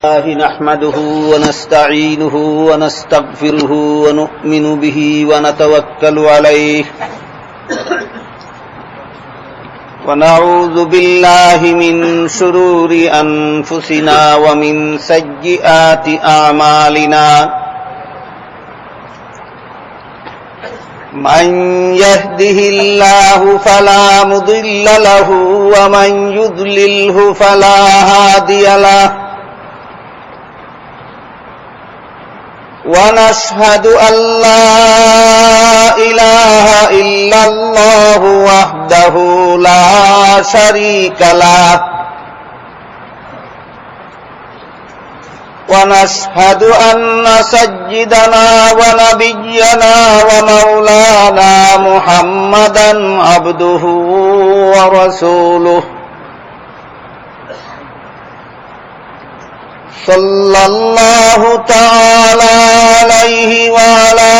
الله نحمده ونستعينه ونستغفره ونؤمن به ونتوكل عليه ونعوذ بالله من شرور أنفسنا ومن سيئات أعمالنا من يهده الله فلا مضل له ومن يضلله فلا هادي له ونشهد أن لا إله إلا الله وحده لا شريك له ونشهد أن سيدنا ونبينا ومولانا محمدا عبده ورسوله صلى الله تعالى عليه وعلى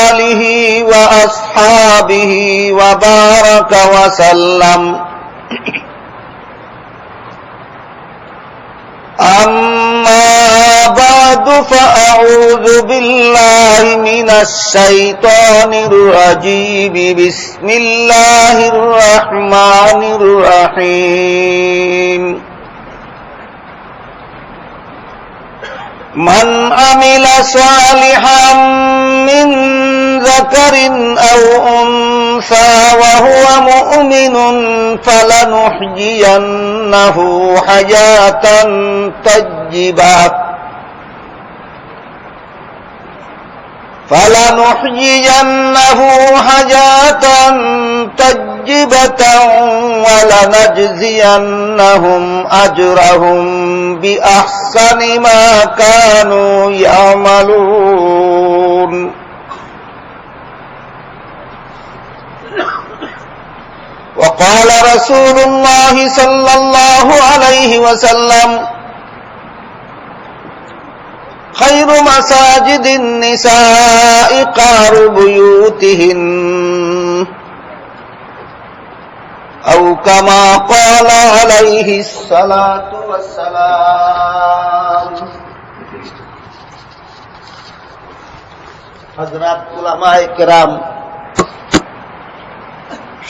آله وأصحابه وبارك وسلم أما بعد فأعوذ بالله من الشيطان الرجيم بسم الله الرحمن الرحيم من عمل صالحا من ذكر أو أنثى وهو مؤمن فلنحيينه حياة طيبة ولنجزينهم أجرهم بأحسن ما كانوا يعملون وقال رسول الله صلى الله عليه وسلم خير مساجد النساء قعر بيوتهن أو كما قال عليه الصلاة والسلام হযরত উলামায়ে কেরাম,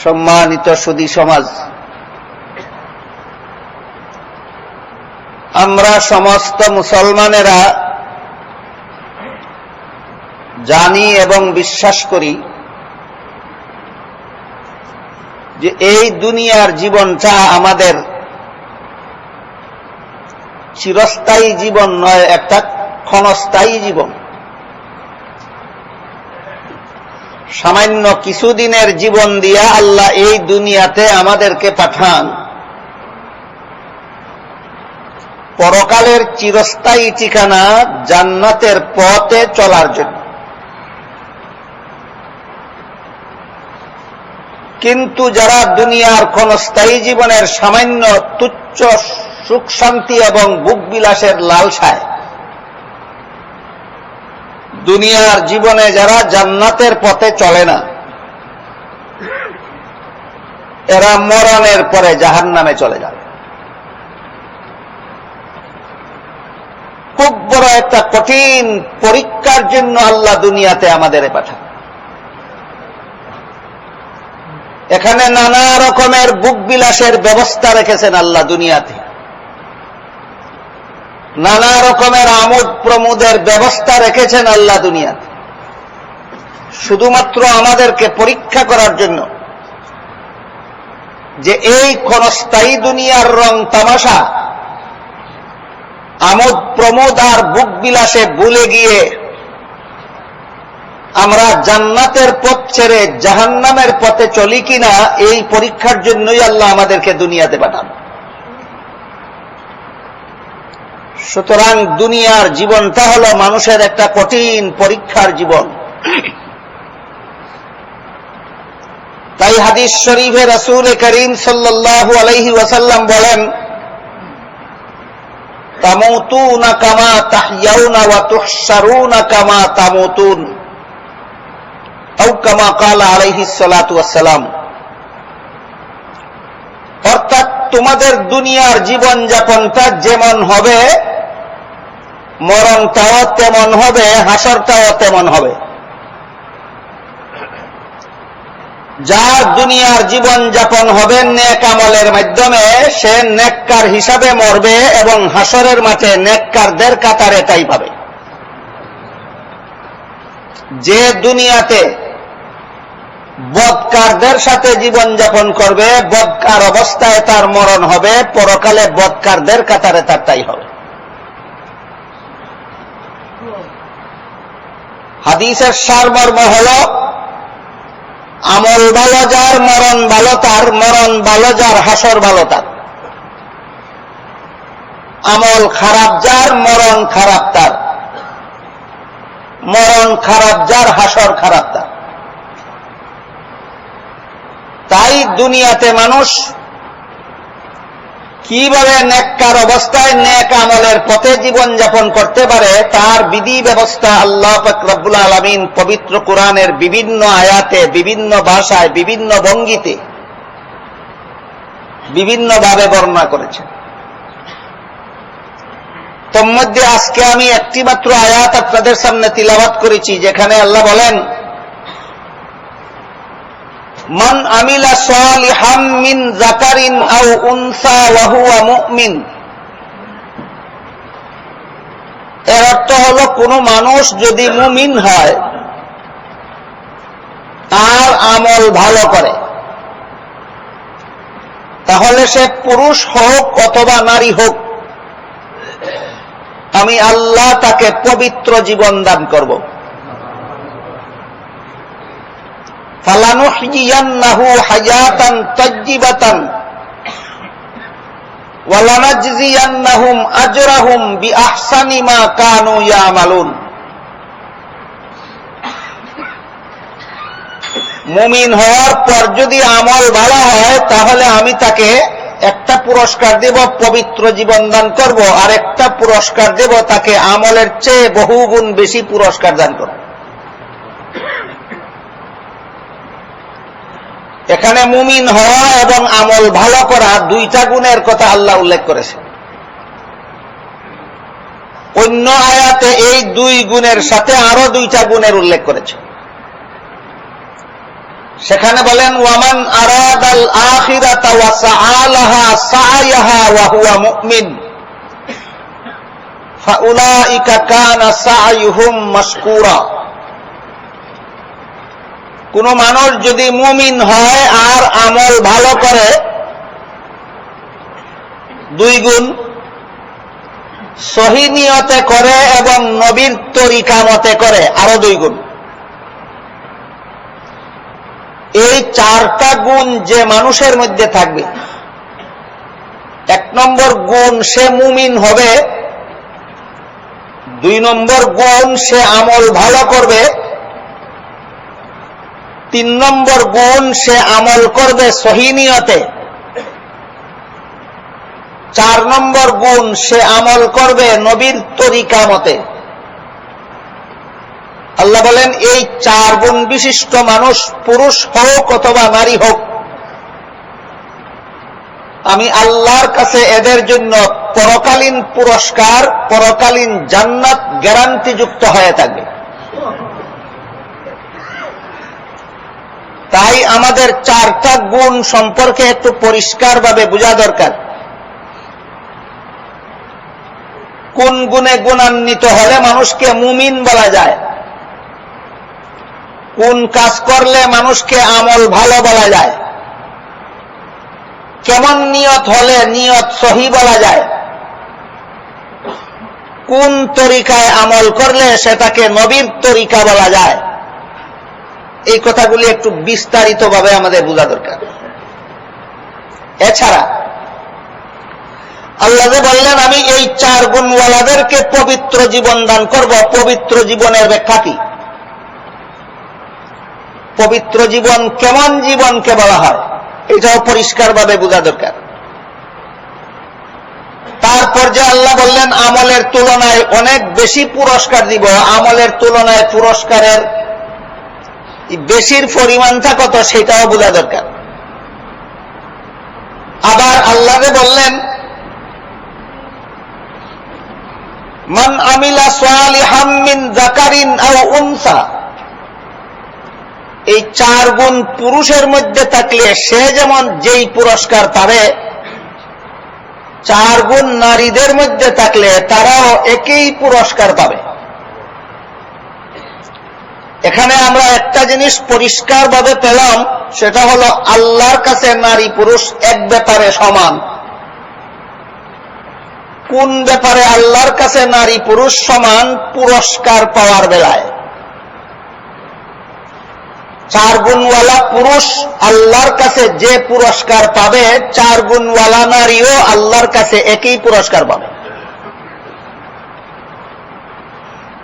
সম্মানিত সুধী সমাজ, আমরা সমস্ত মুসলমানেরা জানি এবং বিশ্বাস করি যে এই দুনিয়ার জীবনটা আমাদের চিরস্থায়ী জীবন নয়, একটা ক্ষণস্থায়ী জীবন। সামান্য কিছুদিনের জীবন দিয়া আল্লাহ এই দুনিয়াতে আমাদেরকে পাঠান পরকালের চিরস্থায়ী ঠিকানা জান্নাতের পথে চলার জন্য। কিন্তু যারা দুনিয়ার ক্ষণস্থায়ী জীবনের সামান্য তুচ্ছ সুখ শান্তি এবং ভোগ বিলাসের লালসায় দুনিয়ার জীবনে যারা জান্নাতের পথে চলে না, এরা মরণের পরে জাহান্নামে চলে যাবে। খুব বড় একটা কঠিন পরীক্ষার জন্য আল্লাহ দুনিয়াতে আমাদের পাঠান। এখানে নানা রকমের ভোগ বিলাসের ব্যবস্থা রেখেছেন আল্লাহ দুনিয়াতে, নানা রকমের আমোদ প্রমোদের ব্যবস্থা রেখেছেন আল্লাহ দুনিয়াতে, শুধুমাত্র আমাদেরকে পরীক্ষা করার জন্য যে এই ক্ষণস্থায়ী দুনিয়ার রং তামাশা আমোদ প্রমোদ আর ভোগ বিলাসে ভুলে গিয়ে আমরা জান্নাতের পথ ছেড়ে জাহান্নামের পথে চলি কিনা, এই পরীক্ষার জন্যই আল্লাহ আমাদেরকে দুনিয়াতে পাঠান। সুতরাং দুনিয়ার জীবনটা হলো মানুষের একটা কঠিন পরীক্ষার জীবন। তাই হাদিস শরীফে রাসূল করিম সাল্লাল্লাহু আলাইহি ওয়াসাল্লাম বলেন, তামুতুনা কামা তাহইয়াউনা ওয়া তুহশারুনা কামা তামুতুন, আও কামা ক্বালা আলাইহিস সালাতু ওয়াস সালাম। অর্থাৎ তোমাদের দুনিয়ার জীবন যাপনটা যেমন হবে, মরণটাও তেমন হবে, হাসরটাও তেমন হবে। যার দুনিয়ার জীবন যাপন হবে নেক আমলের মাধ্যমে, সে নেককার হিসাবে মরবে এবং হাসরের মাঠে নেককারদের কাতারে তাই পাবে। যে দুনিয়াতে বদকারদের সাথে জীবন যাপন করবে, বদকার অবস্থায় তার মরণ হবে, পরকালে বদকারদের কাতারে তার তাই হবে। হাদিসের সারমর্ম হল, আমল ভালো যার, মরণ ভালো তার, মরণ ভালো যার, হাসর ভালো তার। আমল খারাপ যার, মরণ খারাপ তার, মরণ খারাপ যার, হাসর খারাপ তার। তাই দুনিয়াতে মানুষ কিভাবে নেককার অবস্থায় নেক আমলের পথে জীবন যাপন করতে পারে, তার বিধি ব্যবস্থা আল্লাহ পাক রব্বুল আলামিন পবিত্র কোরআনের বিভিন্ন আয়াতে, বিভিন্ন ভাষায়, বিভিন্ন ভঙ্গিতে, বিভিন্নভাবে বর্ণনা করেছেন। তন্মধ্যে আজকে আমি একটি মাত্র আয়াত আপনাদের সামনে তিলাওয়াত করেছি, যেখানে আল্লাহ বলেন, মান আমিলা সালিহাম মিন যাকারিন আও উনসা ওয়া হুয়া মুমিন। এর অর্থ হলো, কোন মানুষ যদি মুমিন হয় আর আমল ভালো করে, তাহলে সে পুরুষ হোক অথবা নারী হোক, আমি আল্লাহ তাকে পবিত্র জীবন দান করব। ফালানুহইয়ান্নাহু হায়াতান তাজ্জিবাতান ওয়া লানাজজিয়ান্নাহুম আজরাহুম বিআহসানি মা কানু ইয়ামালুন। মুমিন হওয়ার পর যদি আমল ভালো হয়, তাহলে আমি তাকে একটা পুরস্কার দেব, পবিত্র জীবন দান করব, আর একটা পুরস্কার দেব তাকে আমলের চেয়ে বহুগুণ বেশি পুরস্কার দান করব। এখানে মুমিন হওয়া এবং আমল ভালো করা দুইটা গুণের কথা আল্লাহ উল্লেখ করেছে। অন্য আয়াতে এই দুই গুণের সাথে আরো দুইটা গুণের উল্লেখ করেছে। সেখানে বলেন, ওয়ামান আরাদাল আখিরাতা ওয়া সাআলাহা সাআয়াহা ওয়া হুয়া মুমিন ফাউলাইকা কানা সাআয়ুহুম মাশকুরা। কোন মানুষ যদি মুমিন হয় আর আমল ভালো করে, দুই গুণ, সহি নিয়তে করে এবং নবীর তরিকা মতে করে, আরো দুই গুণ। এই চারটা গুণ যে মানুষের মধ্যে থাকবে, এক নম্বর গুণ সে মুমিন হবে, দুই নম্বর গুণ সে আমল ভালো করবে, তিন নম্বর গুণ সে আমল করবে সহি নিয়তে, চার নম্বর গুণ সে আমল করবে নবীর তরিকা মতে। আল্লাহ বলেন, এই চার গুণ বিশিষ্ট মানুষ, পুরুষ হোক অথবা নারী হোক, আমি আল্লাহর কাছে এদের জন্য পরকালীন পুরস্কার, পরকালীন জান্নাত গ্যারান্টিযুক্ত হয়ে থাকবে। তাই আমাদের চারটা গুণ সম্পর্কে একটু পরিষ্কারভাবে বোঝা দরকার। কোন গুণে গুণান্বিত হলে মানুষকে মুমিন বলা যায়, কোন কাজ করলে মানুষকে আমল ভালো বলা যায়, কেমন নিয়ত হলে নিয়ত সহি বলা যায়, কোন তরিকায় আমল করলে সেটাকে নবীর তরিকা বলা যায়। এই কথাগুলি একটু বিস্তারিতভাবে আমাদের বোঝা দরকার। এছাড়া আল্লাহ যে বললেন, আমি এই চার গুণওয়ালাদেরকে পবিত্র জীবন দান করব, পবিত্র জীবনের ব্যাখ্যা কি? পবিত্র জীবন কেমন জীবনকে বলা হয়, এটাও পরিষ্কারভাবে বোঝা দরকার। তারপর যে আল্লাহ বললেন, আমলের তুলনায় অনেক বেশি পুরস্কার দিব, আমলের তুলনায় পুরস্কারের বেশির পরিমাণটা কত সেটাও বোঝা দরকার। আবার আল্লাহ বললেন, মান আমিলা সালিহাম মিন যাকারিন আও উনসা, এই 4 গুণ পুরুষের মধ্যে থাকলে সে যেমন যেই পুরস্কার পাবে, 4 গুণ নারীদের মধ্যে থাকলে তারাও একই পুরস্কার পাবে। এখানে আমরা একটা জিনিস পরিষ্কারভাবে পেলাম, সেটা হলো আল্লাহর কাছে নারী পুরুষ এক ব্যাপারে সমান। কোন ব্যাপারে আল্লাহর কাছে নারী পুরুষ সমান? পুরস্কার পাওয়ার বেলায়। 4 গুণওয়ালা পুরুষ আল্লাহর কাছে যে পুরস্কার পাবে, 4 গুণওয়ালা নারীও আল্লাহর কাছে একই পুরস্কার পাবে।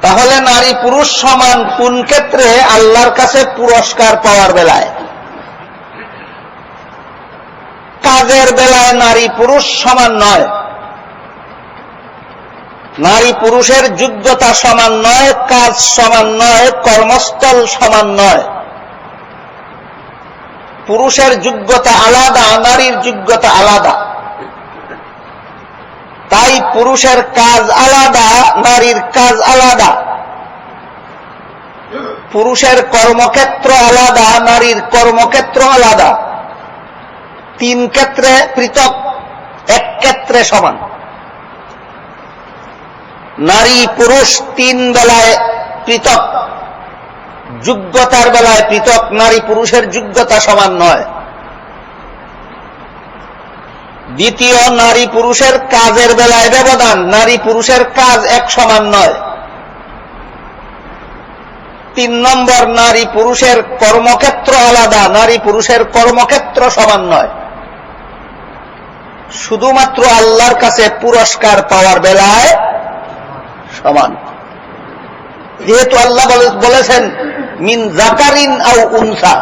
তাহলে নারী পুরুষ সমান কোন ক্ষেত্রে? আল্লাহর কাছে পুরস্কার পাওয়ার বেলায়। কাজের বেলায় নারী পুরুষ সমান নয়, নারী পুরুষের যোগ্যতা সমান নয়, কাজ সমান নয়, কর্মস্থল সমান নয়। পুরুষের যোগ্যতা আলাদা, নারীর যোগ্যতা আলাদা। তাই পুরুষের কাজ আলাদা, নারীর কাজ আলাদা। পুরুষের কর্মক্ষেত্র আলাদা, নারীর কর্মক্ষেত্র আলাদা। 3 ক্ষেত্রে পৃথক, 1 ক্ষেত্রে সমান। নারী পুরুষ 3 বেলায় পৃথক, যোগ্যতার বেলায় পৃথক। নারী পুরুষের যোগ্যতা সমান নয়। দ্বিতীয়, নারী পুরুষের কাজের বেলায় ব্যবধান, নারী পুরুষের কাজ এক সমান নয়। 3 নম্বর, নারী পুরুষের কর্মক্ষেত্র আলাদা, নারী পুরুষের কর্মক্ষেত্র সমান নয়। শুধুমাত্র আল্লাহর কাছে পুরস্কার পাওয়ার বেলায় সমান। যেহেতু আল্লাহ বলেছেন মিন যাকারিন আও উনসা,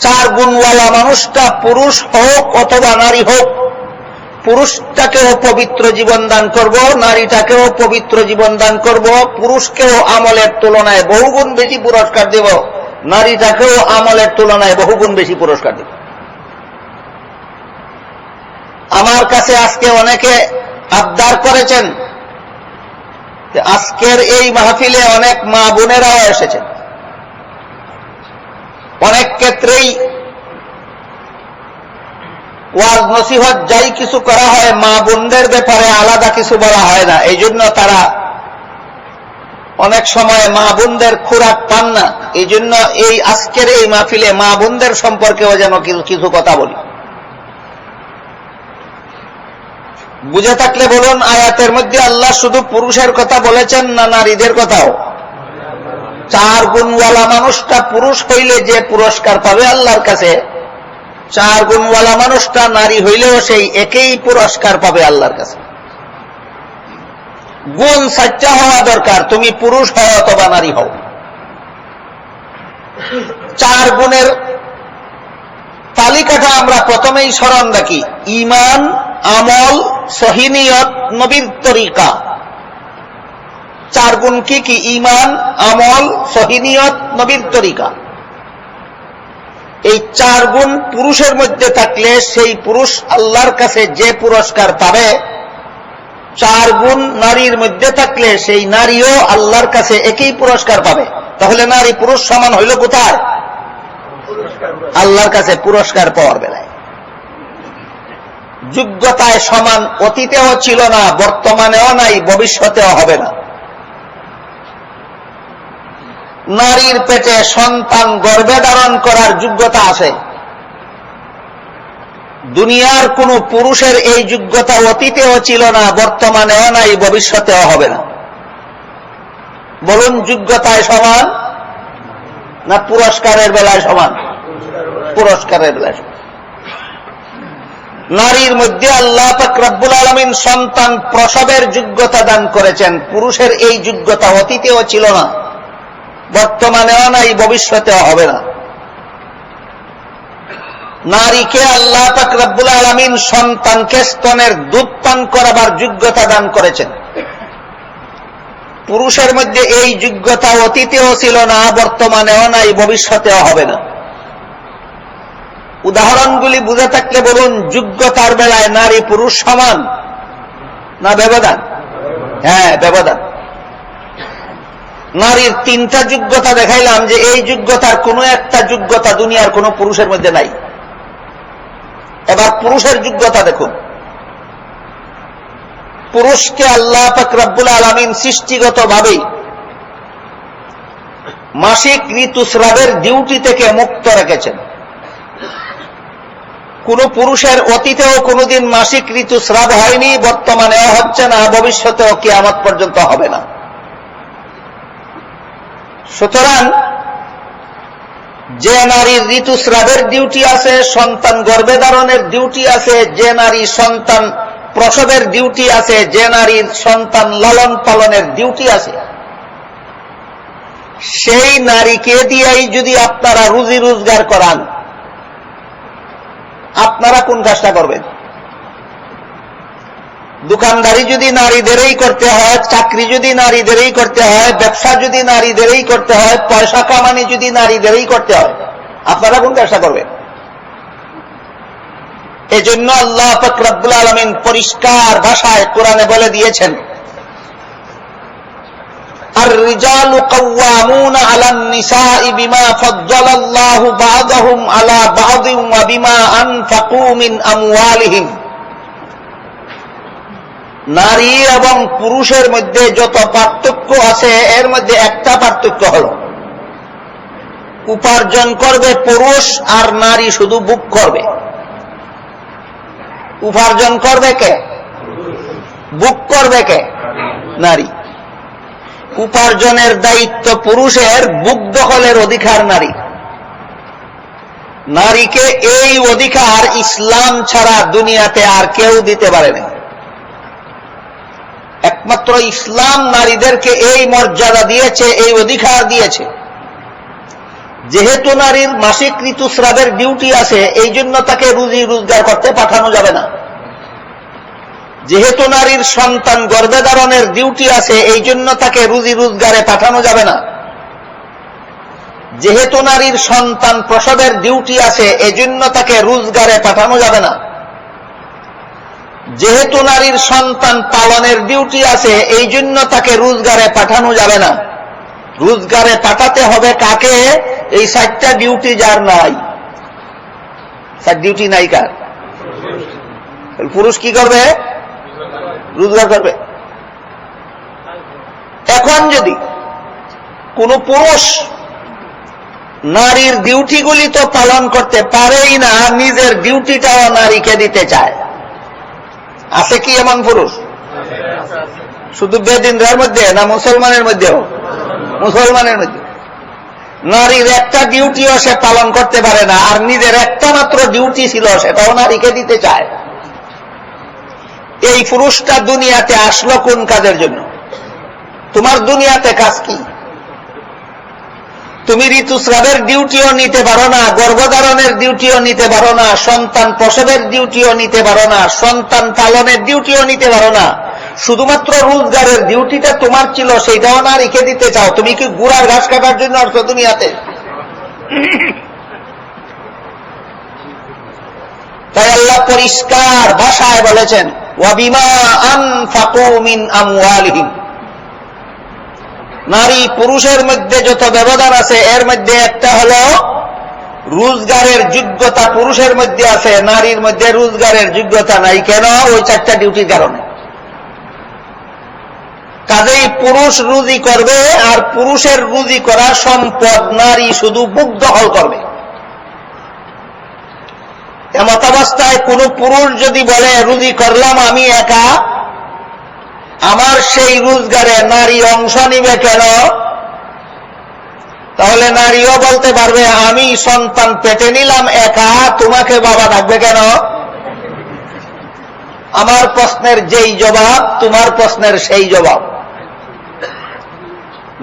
4 গুণওয়ালা মানুষটা পুরুষ হোক অথবা নারী হোক, পুরুষটাকেও পবিত্র জীবন দান করব, নারীটাকেও পবিত্র জীবন দান করব। পুরুষকেও আমলের তুলনায় বহুগুণ বেশি পুরস্কার দেব, নারীটাকেও আমলের তুলনায় বহুগুণ বেশি পুরস্কার দেব। আমার কাছে আজকে অনেকে আবদার করেছেন, আজকের এই মাহফিলে অনেক মা বোনেরাও এসেছেন। অনেক ক্ষেত্রেই ওয়াজ নসিহত যাই কিছু করা হয়, মা বোনদের ব্যাপারে আলাদা কিছু বলা হয় না। এই জন্য তারা অনেক সময় মা বোনদের খোরাক পান না। এই জন্য এই আজকের এই মাহফিলে মা বোনদের সম্পর্কেও যেন কিছু কথা বলি। বুঝে থাকলে বলুন, আয়াতের মধ্যে আল্লাহ শুধু পুরুষের কথা বলেছেন না নারীদের কথাও? 4 গুণওয়ালা মানুষটা পুরুষ হইলে যে পুরস্কার পাবে আল্লাহর কাছে, 4 গুণওয়ালা মানুষটা নারী হইলেও সেই একই পুরস্কার পাবে আল্লাহর কাছে। গুণ 4টা হওয়া দরকার, তুমি পুরুষ হও অথবা নারী হও। 4 গুণের তালিকাটা আমরা প্রথমেই স্মরণ রাখি। ঈমান, আমল, সহিনিয়ত, নবীর তরিকা। 4 গুণ কি কি? ঈমান, আমল, সহিনিয়ত, নবীর তরিকা। এই 4 গুণ পুরুষের মধ্যে থাকলে সেই পুরুষ আল্লাহর কাছে যে পুরস্কার পাবে, 4 গুণ নারীর মধ্যে থাকলে সেই নারীও আল্লাহর কাছে একই পুরস্কার পাবে। তাহলে নারী পুরুষ সমান হইল কোথায়? আল্লাহর কাছে পুরস্কার পাওয়ার বেলায়। যোগ্যতায় সমান অতীতেও ছিল না, বর্তমানেও নাই, ভবিষ্যতেও হবে না। নারীর পেটে সন্তান গর্ভে ধারণ করার যোগ্যতা আছে। দুনিয়ার কোন পুরুষের এই যোগ্যতা অতীতেও ছিল না, বর্তমানেও নাই, ভবিষ্যতেও হবে না। বলুন, যোগ্যতায় সমান না পুরস্কারের বেলায় সমান? পুরস্কারের বেলায় সমান। নারীর মধ্যে আল্লাহ পাক রব্বুল আলামিন সন্তান প্রসবের যোগ্যতা দান করেছেন। পুরুষের এই যোগ্যতা অতীতেও ছিল না, বর্তমানেও নাই, ভবিষ্যতেও হবে না। নারীকে আল্লাহ পাক রব্বুল আলামিন সন্তানকে স্তনের দুধ পান করাবার যোগ্যতা দান করেছেন। পুরুষের মধ্যে এই যোগ্যতা অতীতেও ছিল না, বর্তমানেও নাই, ভবিষ্যতেও হবে না। উদাহরণগুলি বুঝে থাকলে বলুন, যোগ্যতার বেলায় নারী পুরুষ সমান না ব্যবধান? হ্যাঁ, ব্যবধান। নারীর 3টা যোগ্যতা দেখাইলাম, যে এই যোগ্যতার কোনো একটা যোগ্যতা দুনিয়ার কোন পুরুষের মধ্যে নাই। এবার পুরুষের যোগ্যতা দেখুন। পুরুষকে আল্লাহ পাক রব্বুল আলামিন সৃষ্টিগতভাবেই মাসিক ঋতুস্রাবের ডিউটি থেকে মুক্ত রেখেছেন। কোন পুরুষের অতীতেও কোনদিন মাসিক ঋতুস্রাব হয়নি, বর্তমানেও হচ্ছে না, ভবিষ্যতেও কিয়ামত পর্যন্ত হবে না। সুতরাং যে নারীর ঋতুস্রাবের ডিউটি আছে, সন্তান গর্ভে ধারণের ডিউটি আছে, যে নারী সন্তান প্রসবের ডিউটি আছে, যে নারীর সন্তান লালন পালনের ডিউটি আছে, সেই নারীকে দিয়েই যদি আপনারা রুজি রোজগার করান, আপনারা কোন কাজটা করবেন? দোকানদারি যদি নারীদেরই করতে হয়, চাকরি যদি নারীদেরই করতে হয়, ব্যবসা যদি নারীদেরই করতে হয়, পয়সা কামানি যদি নারীদেরই করতে হয়, আপনারা কোন কাজটা করবেন? এজন্য আল্লাহ পাক রব্বুল আলামিন পরিষ্কার ভাষায় কোরআনে বলে দিয়েছেন, الرجال قوامون على النساء بما فضل الله بعضهم على بعض وبما أنفقوا من أموالهم। নারী এবং পুরুষের মধ্যে যত পার্থক্য আছে, এর মধ্যে একটা পার্থক্য হল, উপার্জন করবে পুরুষ আর নারী শুধু ভোগ করবে। উপার্জন করবে কে? ভোগ করবে কে? নারী। উপার্জনের দায়িত্ব পুরুষের, ভোগ দখলের অধিকার নারী। নারীকে এই অধিকার ইসলাম ছাড়া দুনিয়াতে আর কেউ দিতে পারে না। একমাত্র ইসলাম নারীদেরকে এই মর্যাদা দিয়েছে, এই অধিকার দিয়েছে। যেহেতু নারীর মাসিক ঋতুস্রাবের ডিউটি আছে, এই জন্য তাকে রুজি রোজগার করতে পাঠানো যাবে না। যেহেতু নারীর সন্তান গর্ভে ধারণের ডিউটি আছে, এই জন্য তাকে রুজি রোজগারে পাঠানো যাবে না। যেহেতু নারীর সন্তান প্রসবের ডিউটি আছে, এই জন্য তাকে রোজগারে পাঠানো যাবে না। যেহেতু নারীর সন্তান পালনের ডিউটি আছে, এই জন্য তাকে রোজগারে পাঠানো যাবে না। রোজগারে পাঠাতে হবে কাকে? এই 4টা ডিউটি যার নাই। 4 ডিউটি নাই কার? পুরুষ কি করবে? রোজগার করবে। এখন যদি কোন পুরুষ নারীর ডিউটিগুলি তো পালন করতে পারেই না, নিজের ডিউটিটাও নারীকে দিতে চায়, আছে কি এমন পুরুষ? শুধু বেদিনদের মধ্যে না মুসলমানের মধ্যেও? মুসলমানের মধ্যে নারীর একটা ডিউটিও সে পালন করতে পারে না, আর নিজের একটা মাত্র ডিউটি ছিল সেটাও নারীকে দিতে চায়। এই পুরুষটা দুনিয়াতে আসলো কোন কাজের জন্য? তোমার দুনিয়াতে কাজ কি? তুমি ঋতুস্রাবের ডিউটিও নিতে পারো না, গর্ভধারণের ডিউটিও নিতে পারো না, সন্তান প্রসবের ডিউটিও নিতে পারো না, সন্তান পালনের ডিউটিও নিতে পারো না। শুধুমাত্র রোজগারের ডিউটিটা তোমার ছিল, সেইটাও নারীকে দিতে চাও। তুমি কি গুড়ার ঘাস কাটার জন্য আসছো দুনিয়াতে? তাই আল্লাহ পরিষ্কার ভাষায় বলেছেন, ওয়াবিমা আনফাকু মিন আমওয়ালিহিম। নারী পুরুষের মধ্যে যত ব্যবধান আছে, এর মধ্যে একটা হলো রোজগারের যোগ্যতা পুরুষের মধ্যে আছে, নারীর মধ্যে রোজগারের যোগ্যতা নাই। কেন? ওই 4টা ডিউটির কারণে। কাজেই পুরুষ রুজি করবে, আর পুরুষের রুজি করা সম্পদ নারী শুধু ভোগ দখল করবে। এমত অবস্থায় কোন পুরুষ যদি বলে রুজি করলাম আমি একা, আমার সেই রোজগারে নারী অংশ নিবে কেন? তাহলে নারীও বলতে পারবে, আমি সন্তান পেটে নিলাম একা, তোমাকে বাবা ডাকবে কেন? আমার প্রশ্নের যেই জবাব, তোমার প্রশ্নের সেই জবাব।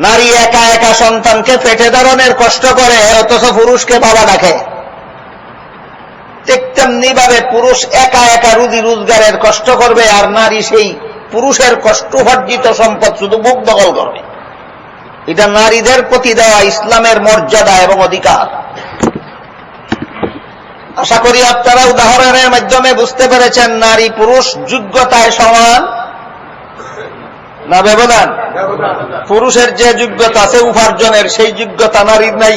নারী একা একা সন্তানকে পেটে ধারণের কষ্ট করে, অথচ পুরুষকে বাবা ডাকে। ঠিক তেমনি ভাবে পুরুষ একা একা রুজি রোজগারের কষ্ট করবে, আর নারী সেই পুরুষের কষ্টভার্জিত সম্পদ শুধু ভোগ দখল করবে। এটা নারীদের প্রতি দেওয়া ইসলামের মর্যাদা এবং অধিকার। আশা করি আপনারা উদাহরণের মাধ্যমে বুঝতে পেরেছেন নারী পুরুষ যোগ্যতায় সমান না ব্যবধান? পুরুষের যে যোগ্যতা আছে উপার্জনের, সেই যোগ্যতা নারীর নাই।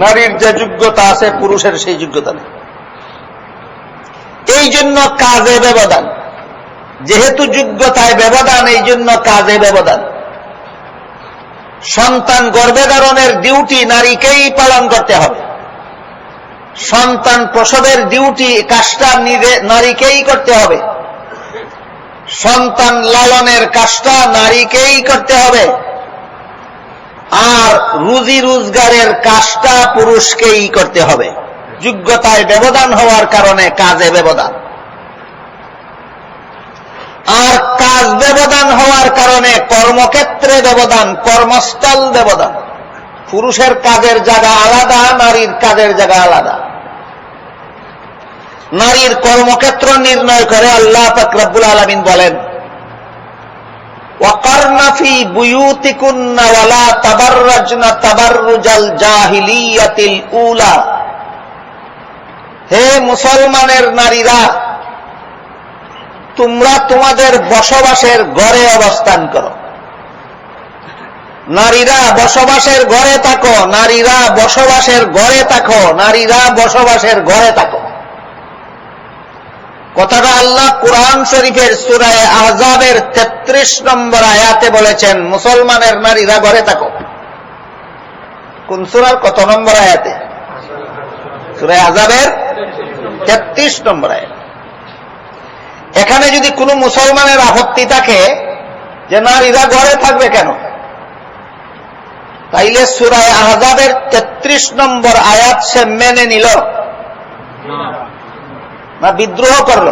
নারীর যে যোগ্যতা আছে পুরুষের সেই যোগ্যতা নেই। এই জন্য কাজে ব্যবধান। যেহেতু যোগ্যতায় ব্যবধান, এই জন্য কাজে ব্যবধান। সন্তান গর্ভে ধারণের ডিউটি নারীকেই পালন করতে হবে। সন্তান প্রসবের ডিউটি কাজটা নারীকেই করতে হবে। সন্তান লালনের কাজটা নারীকেই করতে হবে। আর রুজি রোজগারের কাজটা পুরুষকেই করতে হবে। যোগ্যতায় ব্যবধান হওয়ার কারণে কাজে ব্যবধান, আর কাজ ব্যবধান হওয়ার কারণে কর্মক্ষেত্রে ব্যবধান, কর্মস্থল ব্যবধান। পুরুষের কাজের জায়গা আলাদা, নারীর কাজের জায়গা আলাদা। নারীর কর্মক্ষেত্র নির্ণয় করে আল্লাহ পাক রব্বুল আলামিন বলেন, ওয়াকারনা ফি বুয়ুতিকুন্না ওয়ালা তাবাররাজনা তাবাররুজাল জাহিলিয়াতিল উলা। হে মুসলমানের নারীরা, তোমরা তোমাদের বসবাসের ঘরে অবস্থান করো। নারীরা বসবাসের ঘরে থাকো, নারীরা বসবাসের ঘরে থাকো, নারীরা বসবাসের ঘরে থাকো। কথাটা আল্লাহ কুরআন শরীফের সূরা আহজাবের 33 নম্বর আয়াতে বলেছেন, মুসলমানের নারীরা ঘরে থাকো। কোন সূরার কত নম্বর আয়াতে? সূরা আহজাবের 33 নম্বর আয়াত। এখানে যদি কোনো মুসলমানের আপত্তি থাকে যে নারীরা ঘরে থাকবে কেন, তাইলে সূরা আহজাবের 33 নম্বর আয়াত সে মেনে নিল না বিদ্রোহ করল?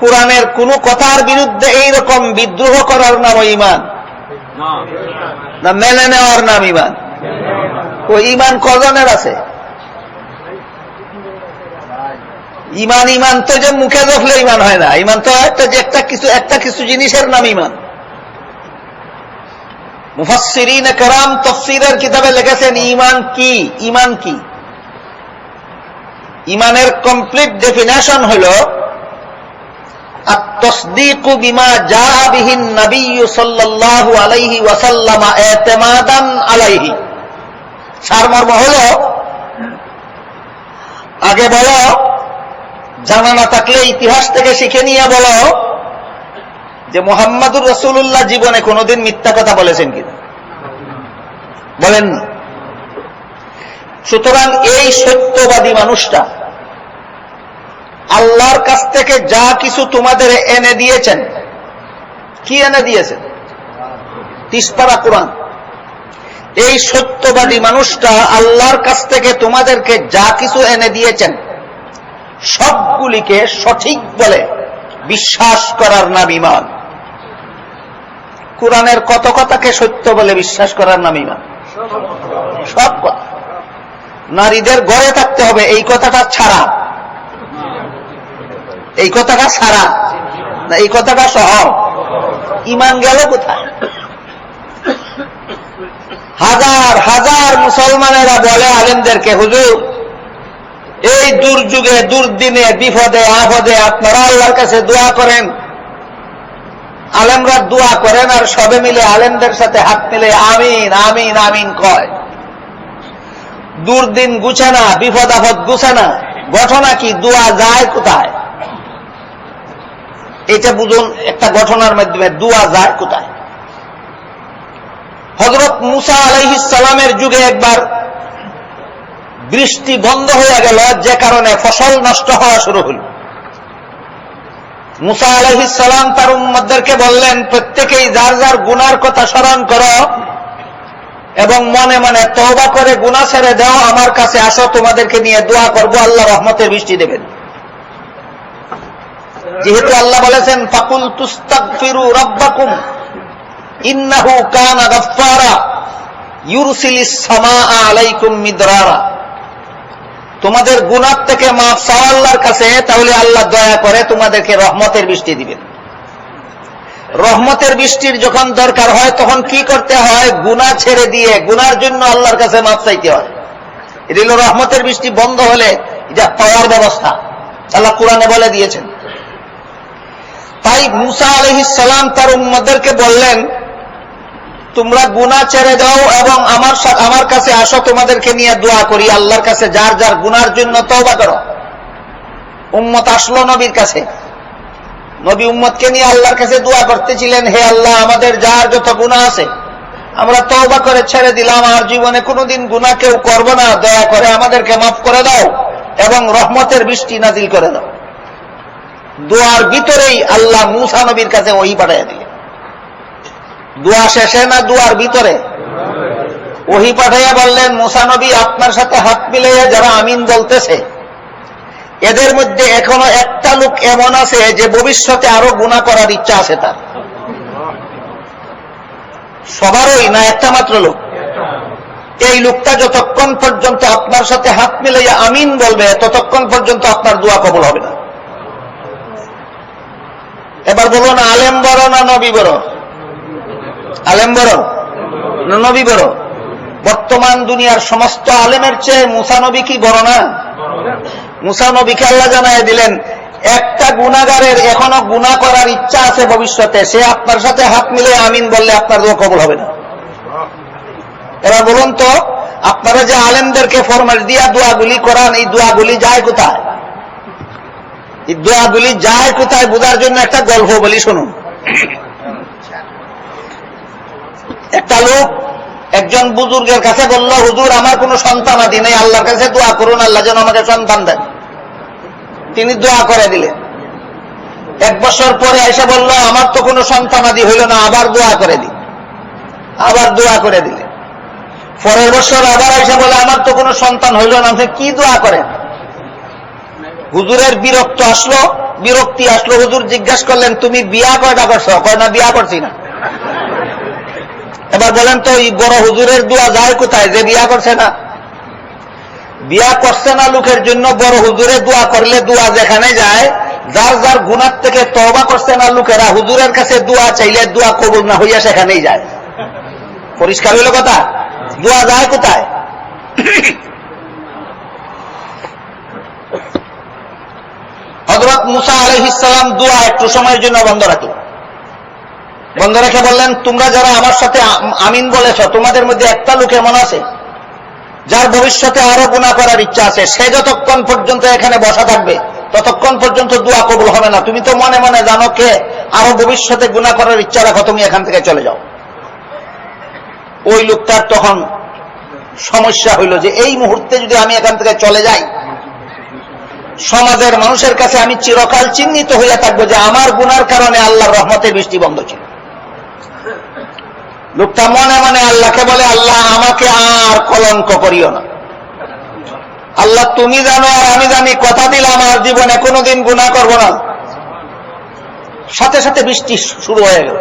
কোরআনের কোন কথার বিরুদ্ধে এইরকম বিদ্রোহ করার নাম ঈমান না মেনে নেওয়ার নাম ঈমান? ও ঈমান কজনের আছে? ঈমান ঈমান তো যে মুখে জপলে ঈমান হয় না। ঈমান তো একটা কিছু জিনিসের নাম ঈমান। মুফাসসিরিন কেরাম তাফসীরের কিতাবে লিখেছেন ঈমান কি। ঈমান কি? ঈমানের কমপ্লিট ডেফিনেশন হলো আত-তাসদীকু বিমা জাআ বিহিন নবী সাল্লাল্লাহু আলাইহি ওয়াসাল্লাম ইতিমাদান আলাইহি। সারমর্ম হলো, আগে বলো, জানা না থাকলে ইতিহাস থেকে শিখে নিয়ে বলো যে মুহাম্মাদুর রাসূলুল্লাহ জীবনে কোনোদিন মিথ্যা কথা বলেছেন কিনা? বলেন না। সুতরাং এই সত্যবাদী মানুষটা আল্লাহর কাছ থেকে যা কিছু তোমাদের এনে দিয়েছেন, কি এনে দিয়েছেন? 30 পারা কোরআন। এই সত্যবাদী মানুষটা আল্লাহর কাছ থেকে তোমাদেরকে যা কিছু এনে দিয়েছেন সবগুলিকে সঠিক বলে বিশ্বাস করার নাম ঈমান। কোরআনের কত কথাকে সত্য বলে বিশ্বাস করার নাম ঈমান? সব কথা। নারীদের ঘরে থাকতে হবে এই কথাটা ছাড়া, এই কথাটা ছাড়া না এই কথাটা সহ ঈমান গেল কোথায়? হাজার হাজার মুসলমানেরা বলে আলেমদেরকে, হুজুর এই দুর্যোগে দুর্দিনে বিপদে আপদে আপনারা আল্লাহর কাছে দোয়া করেন। আলেমরা দোয়া করেন আর সবে মিলে আলেমদের সাথে হাত মিলে আমিন আমিন আমিন কয়। দুর্দিন গুছে না, বিপদ আপদ গুছে না, ঘটনা কি? দোয়া যায় কোথায়? এটা বুঝুন একটা ঘটনার মাধ্যমে দোয়া যায় কোথায়। হযরত মুসা আলাইহিস সালামের যুগে একবার বৃষ্টি বন্ধ হয়ে গেল, যে কারণে ফসল নষ্ট হওয়া শুরু হল। মুসা আলাইহিস সালাম তার উম্মতদেরকে বললেন, প্রত্যেকেই যার যার গুনার কথা স্মরণ করো এবং মনে মনে তওবা করে গুনাহ ছেড়ে দাও, আমার কাছে আসো, তোমাদেরকে নিয়ে দোয়া করব, আল্লাহ রহমতের বৃষ্টি দেবেন। যেহেতু আল্লাহ বলেছেন ফাকুল তুস্তাগফিরু রাব্বাকুম ইন্নাহু কানা গাফফারা ইউরসিলিস সামাআ আলাইকুম মিদরারা। তোমাদের গুনাহ থেকে মাফ চাও আল্লাহর কাছে, তাহলে আল্লাহ দয়া করে তোমাদেরকে রহমতের বৃষ্টি দিবেন। রহমতের বৃষ্টির যখন দরকার হয় তখন কি করতে হয়? গুনাহ ছেড়ে দিয়ে গুনার জন্য আল্লাহর কাছে মাফ চাইতে হয়। এটা হলো রহমতের বৃষ্টি বন্ধ হলে এটা পাওয়ার ব্যবস্থা আল্লাহ কোরআনে বলে দিয়েছেন। তাই মুসা আলাইহিস সালাম তার উম্মতদেরকে বললেন, তোমরা গুনাহ ছেড়ে দাও এবং আমার কাছে আসো, তোমাদেরকে নিয়ে দোয়া করি আল্লাহর কাছে, যার যার গুনার জন্য তওবা করো। উম্মত আসলো নবীর কাছে, নবী উম্মতকে নিয়ে আল্লাহর কাছে দোয়া করতেছিলেন, হে আল্লাহ, আমাদের যার যত গুনাহ আছে আমরা তওবা করে ছেড়ে দিলাম, আর জীবনে কোনোদিন গুনাহ কেউ করব না, দয়া করে আমাদেরকে মাফ করে দাও এবং রহমতের বৃষ্টি নাজিল করে দাও। দোয়ার ভিতরেই আল্লাহ মুসা নবীর কাছে ওহী পাঠিয়ে দিলেন। দোয়া শেষে না দোয়ার ভিতরে? ওহী পাঠাইয়া বললেন, মুসা নবী, আপনার সাথে হাত মিলাইয়া যারা আমিন বলতেছে, এদের মধ্যে এখনো একটা লোক এমন আছে যে ভবিষ্যতে আরো গুনাহ করার ইচ্ছা আছে তার। সবারই না, একটা মাত্র লোক। এই লোকটা যতক্ষণ পর্যন্ত আপনার সাথে হাত মিলাইয়া আমিন বলবে, ততক্ষণ পর্যন্ত আপনার দোয়া কবুল হবে না। এবার বলুন, আলেম বড় না নবী বড়? আলেম বড় না নবী বড়? বর্তমান দুনিয়ার সমস্ত আলেমের চেয়ে মুসা নবী কি বড় না? মুসা নবীকে আল্লাহ জানায় দিলেন, একটা গুনাহগারের এখনো গুনাহ করার ইচ্ছা আছে ভবিষ্যতে, সে আপনার সাথে হাত মিলে আমিন বললে আপনার দোয়া কবুল হবে না। এবার বলুন তো, আপনারা যে আলেমদেরকে ফরমাশ দিয়া দোয়াগুলি করান, এই দোয়াগুলি যায় কোথায়? এই দোয়াগুলি যায় কোথায় বোঝার জন্য একটা গল্প বলি, শুনুন। একটা লোক একজন বুজুর্গের কাছে বলল, হুজুর, আমার কোনো সন্তান আদি নেই, আল্লাহর কাছে দোয়া করুন, আল্লাহ যেন আমাকে সন্তান দেন। তিনি দোয়া করে দিলেন। এক বছর পরে এসে বলল, আমার তো কোনো সন্তান আদি হইল না, আবার দোয়া করে দিন। আবার দোয়া করে দিলেন। পরের বছর আবার এসে বলে, আমার তো কোনো সন্তান হইল না। আপনি কি দোয়া করেন? হুজুরের বিরক্তি আসলো। হুজুর জিজ্ঞাসা করলেন, তুমি বিয়া কয়টা করছো? কয় না, বিয়া করছি না। এবার বলেন তো, এই বড় হুজুরের দোয়া যায় কোথায় যে বিয়া করছে না? বিয়া করছে না লোকের জন্য বড় হুজুরে দোয়া করলে দোয়া যেখানে যায়, যার যার গুনাহ থেকে তওবা করছে না লোকেরা, হুজুরের কাছে দোয়া চাইলে দোয়া কবুল না হইয়া সেখানেই যায়। পরিষ্কার হইল কথা? দোয়া যায় কোথায়? হযরত মুসা আলাইহিস সালাম দোয়া একটু সময়ের জন্য বন্ধ রাখলেন। বন্ধ রেখে বললেন, তোমরা যারা আমার সাথে আমিন বলেছ, তোমাদের মধ্যে একটা লোক এমন আছে যার ভবিষ্যতে আরো গুনাহ করার ইচ্ছা আছে, সে যতক্ষণ পর্যন্ত এখানে বসা থাকবে ততক্ষণ পর্যন্ত দোয়া কবুল হবে না। তুমি তো মনে মনে জানো কে আরো ভবিষ্যতে গুনাহ করার ইচ্ছা রাখো, তুমি এখান থেকে চলে যাও। ওই লোকটার তখন সমস্যা হইল যে এই মুহূর্তে যদি আমি এখান থেকে চলে যাই, সমাজের মানুষের কাছে আমি চিরকাল চিহ্নিত হইয়া থাকবো যে আমার গুনার কারণে আল্লাহর রহমতের বৃষ্টি বন্ধ ছিল। লোকটা মনে মনে আল্লাহকে বলে, আল্লাহ, আমাকে আর কলঙ্ক করিও না। আল্লাহ, তুমি জানো আর আমি জানি, কথা দিলাম আর জীবনে কোনোদিন গুনাহ করব না। সাথে সাথে বৃষ্টি শুরু হয়ে গেল।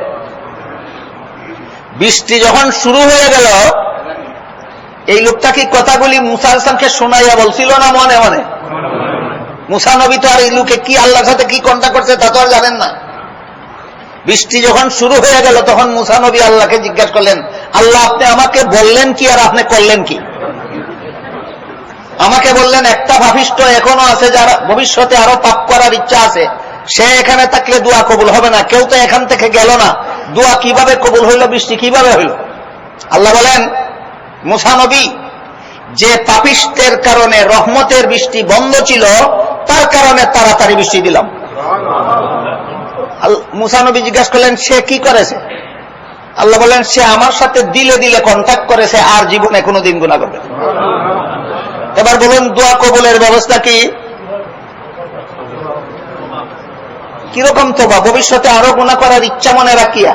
বৃষ্টি যখন শুরু হয়ে গেল, এই লোকটা কি কথাগুলি মুসা আলাইহিস সালামকে শোনাইয়া বলছিল না মনে মনে? মুসা নবী তো আর এই লোকে কি আল্লাহর সাথে কি কন্টাক্ট করছে তা তো আর জানেন না। বৃষ্টি যখন শুরু হয়ে গেল, তখন মুসা নবী আল্লাহকে জিজ্ঞাসা করলেন, আল্লাহ, আপনি আমাকে বললেন কি আর আপনি করলেন কি? আমাকে বললেন একটা পাপিষ্ঠ এখনো আছে যার ভবিষ্যতে আরো পাপ করার ইচ্ছা আছে, সে এখানে থাকলে দোয়া কবুল হবে না। কেউ তো এখান থেকে গেল না, দোয়া কিভাবে কবুল হইল, বৃষ্টি কিভাবে হইল? আল্লাহ বলেন, মুসা নবী, যে পাপিষ্টের কারণে রহমতের বৃষ্টি বন্ধ ছিল, তার কারণে তাড়াতাড়ি বৃষ্টি দিলাম। মুসা নবী জিজ্ঞাসা করলেন, সে কি করেছে? আল্লাহ বলেন, সে আমার সাথে দিলে দিলে কন্ট্যাক্ট করেছে, আর জীবনে কোনোদিন গুনাহ করবে না। এবার বলুন, দোয়া কবুলের ব্যবস্থা কি? কিরকম তওবা? ভবিষ্যতে আরো গুনাহ করার ইচ্ছা মনে রাখিয়া,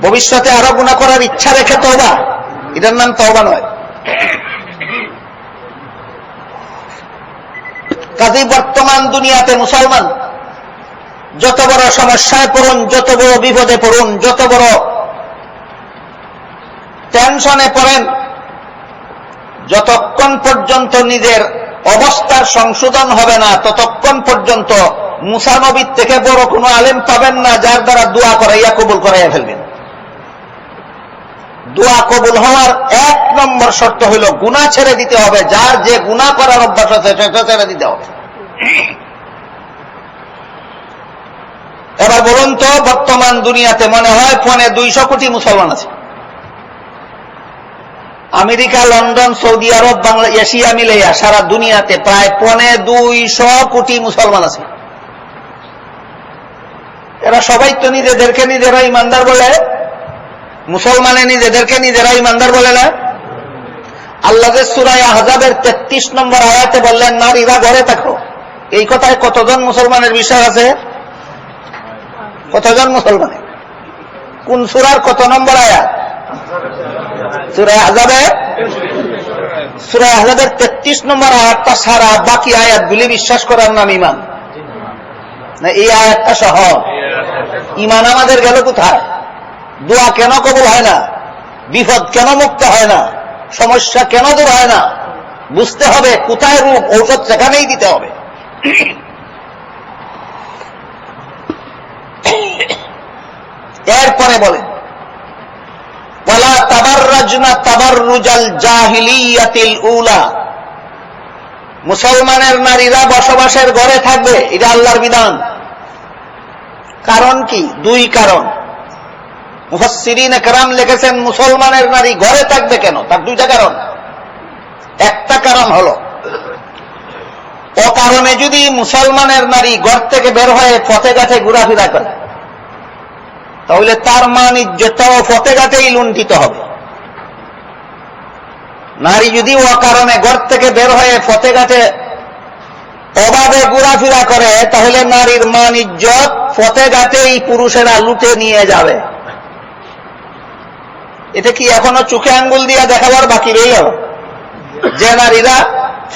ভবিষ্যতে আরো গুনাহ করার ইচ্ছা রেখে তওবা, এটার নাম তওবা নয়। কাজেই বর্তমান দুনিয়াতে মুসলমান যত বড় সমস্যায় পড়ুন, যত বড় বিপদে পড়ুন, যত বড় টেনশনে পড়েন, যতক্ষণ পর্যন্ত নিজের অবস্থার সংশোধন হবে না, ততক্ষণ পর্যন্ত মুসা নবীর থেকে বড় কোনো আলেম পাবেন না যার দ্বারা দোয়া করাইয়া কবুল করাইয়া ফেলবেন। দোয়া কবুল হওয়ার 1 নম্বর শর্ত হইল গুনাহ ছেড়ে দিতে হবে। যার যে গুনাহ করার অভ্যাস আছে সেটা ছেড়ে দিতে হবে। এবার বলুন তো, বর্তমান দুনিয়াতে মনে হয় 250 কোটি মুসলমান আছে। আমেরিকা, লন্ডন, সৌদি আরব, বাংলা, এশিয়া মিলাইয়া সারা দুনিয়াতে প্রায় 250 কোটি মুসলমান আছে। এরা সবাই তো নিজেদেরকে নিজেরা ইমানদার বলে, মুসলমানে নিজেদেরকে নিজেরা ইমানদার বলে না। আল্লাহ যে সূরা আহজাবের 33 নম্বর আয়াতে বললেন নারীরা ঘরে থাকো, এই কথায় কতজন মুসলমানের বিশ্বাস আছে? কতজন মুসলমানের? কোন সূরার কত নম্বর আয়াত? সূরা আহজাবের 33 নম্বর আয়াতটা ছাড়া বাকি আয়াতগুলি বিশ্বাস করার নাম ইমান না? এই আয়াতটা সহ ইমান আমাদের গেল কোথায়? দোয়া কেন কবুল হয় না? বিপদ কেন মুক্ত হয় না? সমস্যা কেন দূর হয় না? বুঝতে হবে কোথায় রূপ, ঔষধ সেখানেই দিতে হবে। এরপরে বলেন ওয়ালা তাবাররাজনা তাবাররুজাল জাহিলিয়াতিল উলা, মুসলমানের নারীরা বসবাসের ঘরে থাকবে, এটা আল্লাহর বিধান। কারণ কি? 2 কারণ। মুফাসসিরিনে কেরাম লিখেছেন মুসলমানের নারী ঘরে থাকবে কেন, তার 2টা কারণ। একটা কারণ হলো ও কারণে যদি মুসলমানের নারী ঘর থেকে বের হয়ে ফতেঘাটে ঘোরাফেরা করে তাহলে তার মান ইজ্জতটাও ফতেঘাটেই লুণ্ঠিত হবে। নারী যদি ও কারণে ঘর থেকে বের হয়ে ফতেঘাটে অবাধে ঘোরাফেরা করে তাহলে নারীর মান ইজ্জত ফতেঘাটেই পুরুষেরা লুটে নিয়ে যাবে। এটা কি এখনো চোখে আঙ্গুল দিয়ে দেখাবার বাকি রইল? যে নারীরা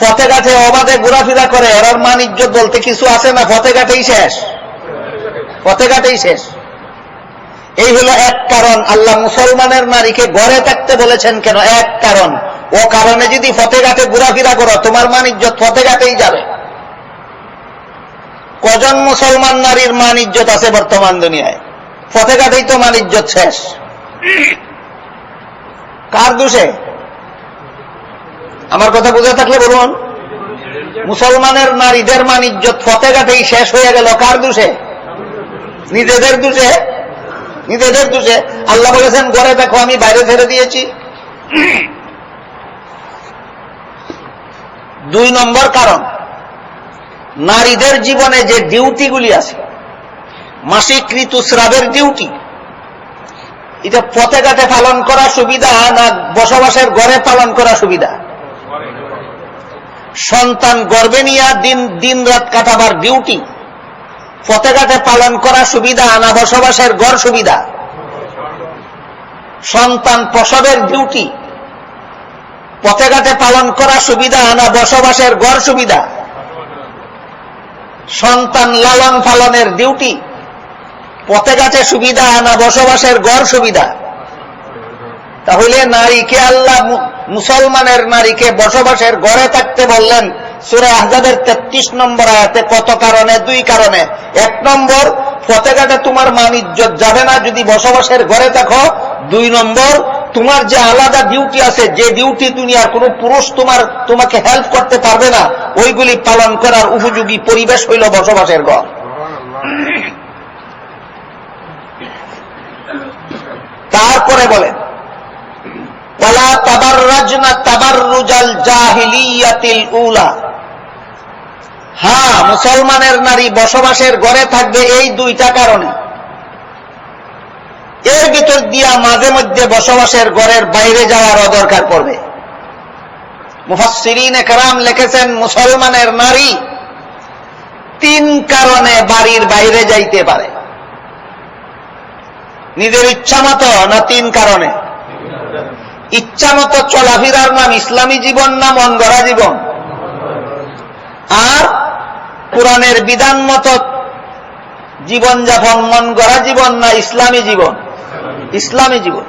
ফতেঘাটে অবাধে ঘোরাফেরা করে এর মান ইজ্জত বলতে কিছু আছে না? ফতেঘাটেই শেষ, ফতেঘাটেই শেষ। এই হলো এক কারণ আল্লাহ মুসলমানের নারীকে ঘরে থাকতে বলেছেন কেন? এক কারণ, ও কারণে যদি ফতেঘাটে ঘোরাফেরা করো তোমার মান ইজ্জত ফতেঘাটেই যাবে। কজন মুসলমান নারীর মান ইজ্জত আছে বর্তমান দুনিয়ায়? ফতেঘাটেই তো মান ইজ্জত শেষ। কার দোষে? আমার কথা বুঝে থাকলে বলুন। মুসলমানের নারীদের মান ইজ্জত ফতেঘাটেই শেষ হয়ে গেল, কার দোষে? নিজেদের দোষে, নিজেদের দোষে। আল্লাহ বলেছেন ঘরে দেখো, আমি বাইরে ছেড়ে দিয়েছি। 2 নম্বর কারণ, নারীদের জীবনে যে ডিউটিগুলি আছে, মাসিক ঋতুস্রাবের ডিউটি, এটা ফতেঘাটে পালন করা সুবিধা না বসবাসের ঘরে পালন করা সুবিধা? সন্তান গর্ভে নিয়ে দিন রাত কাটাবার ডিউটি ফতেঘাটে পালন করা সুবিধা না বসবাসের ঘর সুবিধা? সন্তান প্রসবের ডিউটি ফতেঘাটে পালন করা সুবিধা না বসবাসের ঘর সুবিধা? সন্তান লালন পালনের ডিউটি ফতেঘাটে সুবিধা না বসবাসের ঘর সুবিধা? তাহলে নারীকে আল্লাহ, মুসলমানের নারীকে বসবাসের ঘরে থাকতে বললেন সূরা আহজাবের 33 নম্বর আয়াতে। কত কারণে? 2 কারণে। 1 নম্বর, ফতেঘাটে তোমার মান ইজ্জত যাবে না যদি বসবাসের ঘরে থাকো। 2 নম্বর, তোমার যে আলাদা ডিউটি আছে, যে ডিউটি দুনিয়ার কোন পুরুষ তোমাকে হেল্প করতে পারবে না, ওইগুলি পালন করার উপযোগী পরিবেশ হইল বসবাসের ঘর। তারপরে বলেন ওয়ালা তাবাররাজনা তাবাররুজাল জাহিলিয়াতিল উলা, হ্যাঁ মুসলমানের নারী বসবাসের ঘরে থাকবে এই 2টা কারণে। এর ভিতর দিয়া মাঝে মধ্যে বসবাসের ঘরের বাইরে যাওয়ারও দরকার পড়বে। মুফাসসিরিনে কেরাম লিখেছেন মুসলমানের নারী 3 কারণে বাড়ির বাইরে যাইতে পারে। নিজের ইচ্ছা মতো না 3 কারণে? ইচ্ছা মতো চলাফেরার নাম ইসলামী জীবন না মন গড়া জীবন? আর কোরআনের বিধান মতো জীবনযাপন মন গড়া জীবন না ইসলামী জীবন? ইসলামী জীবন।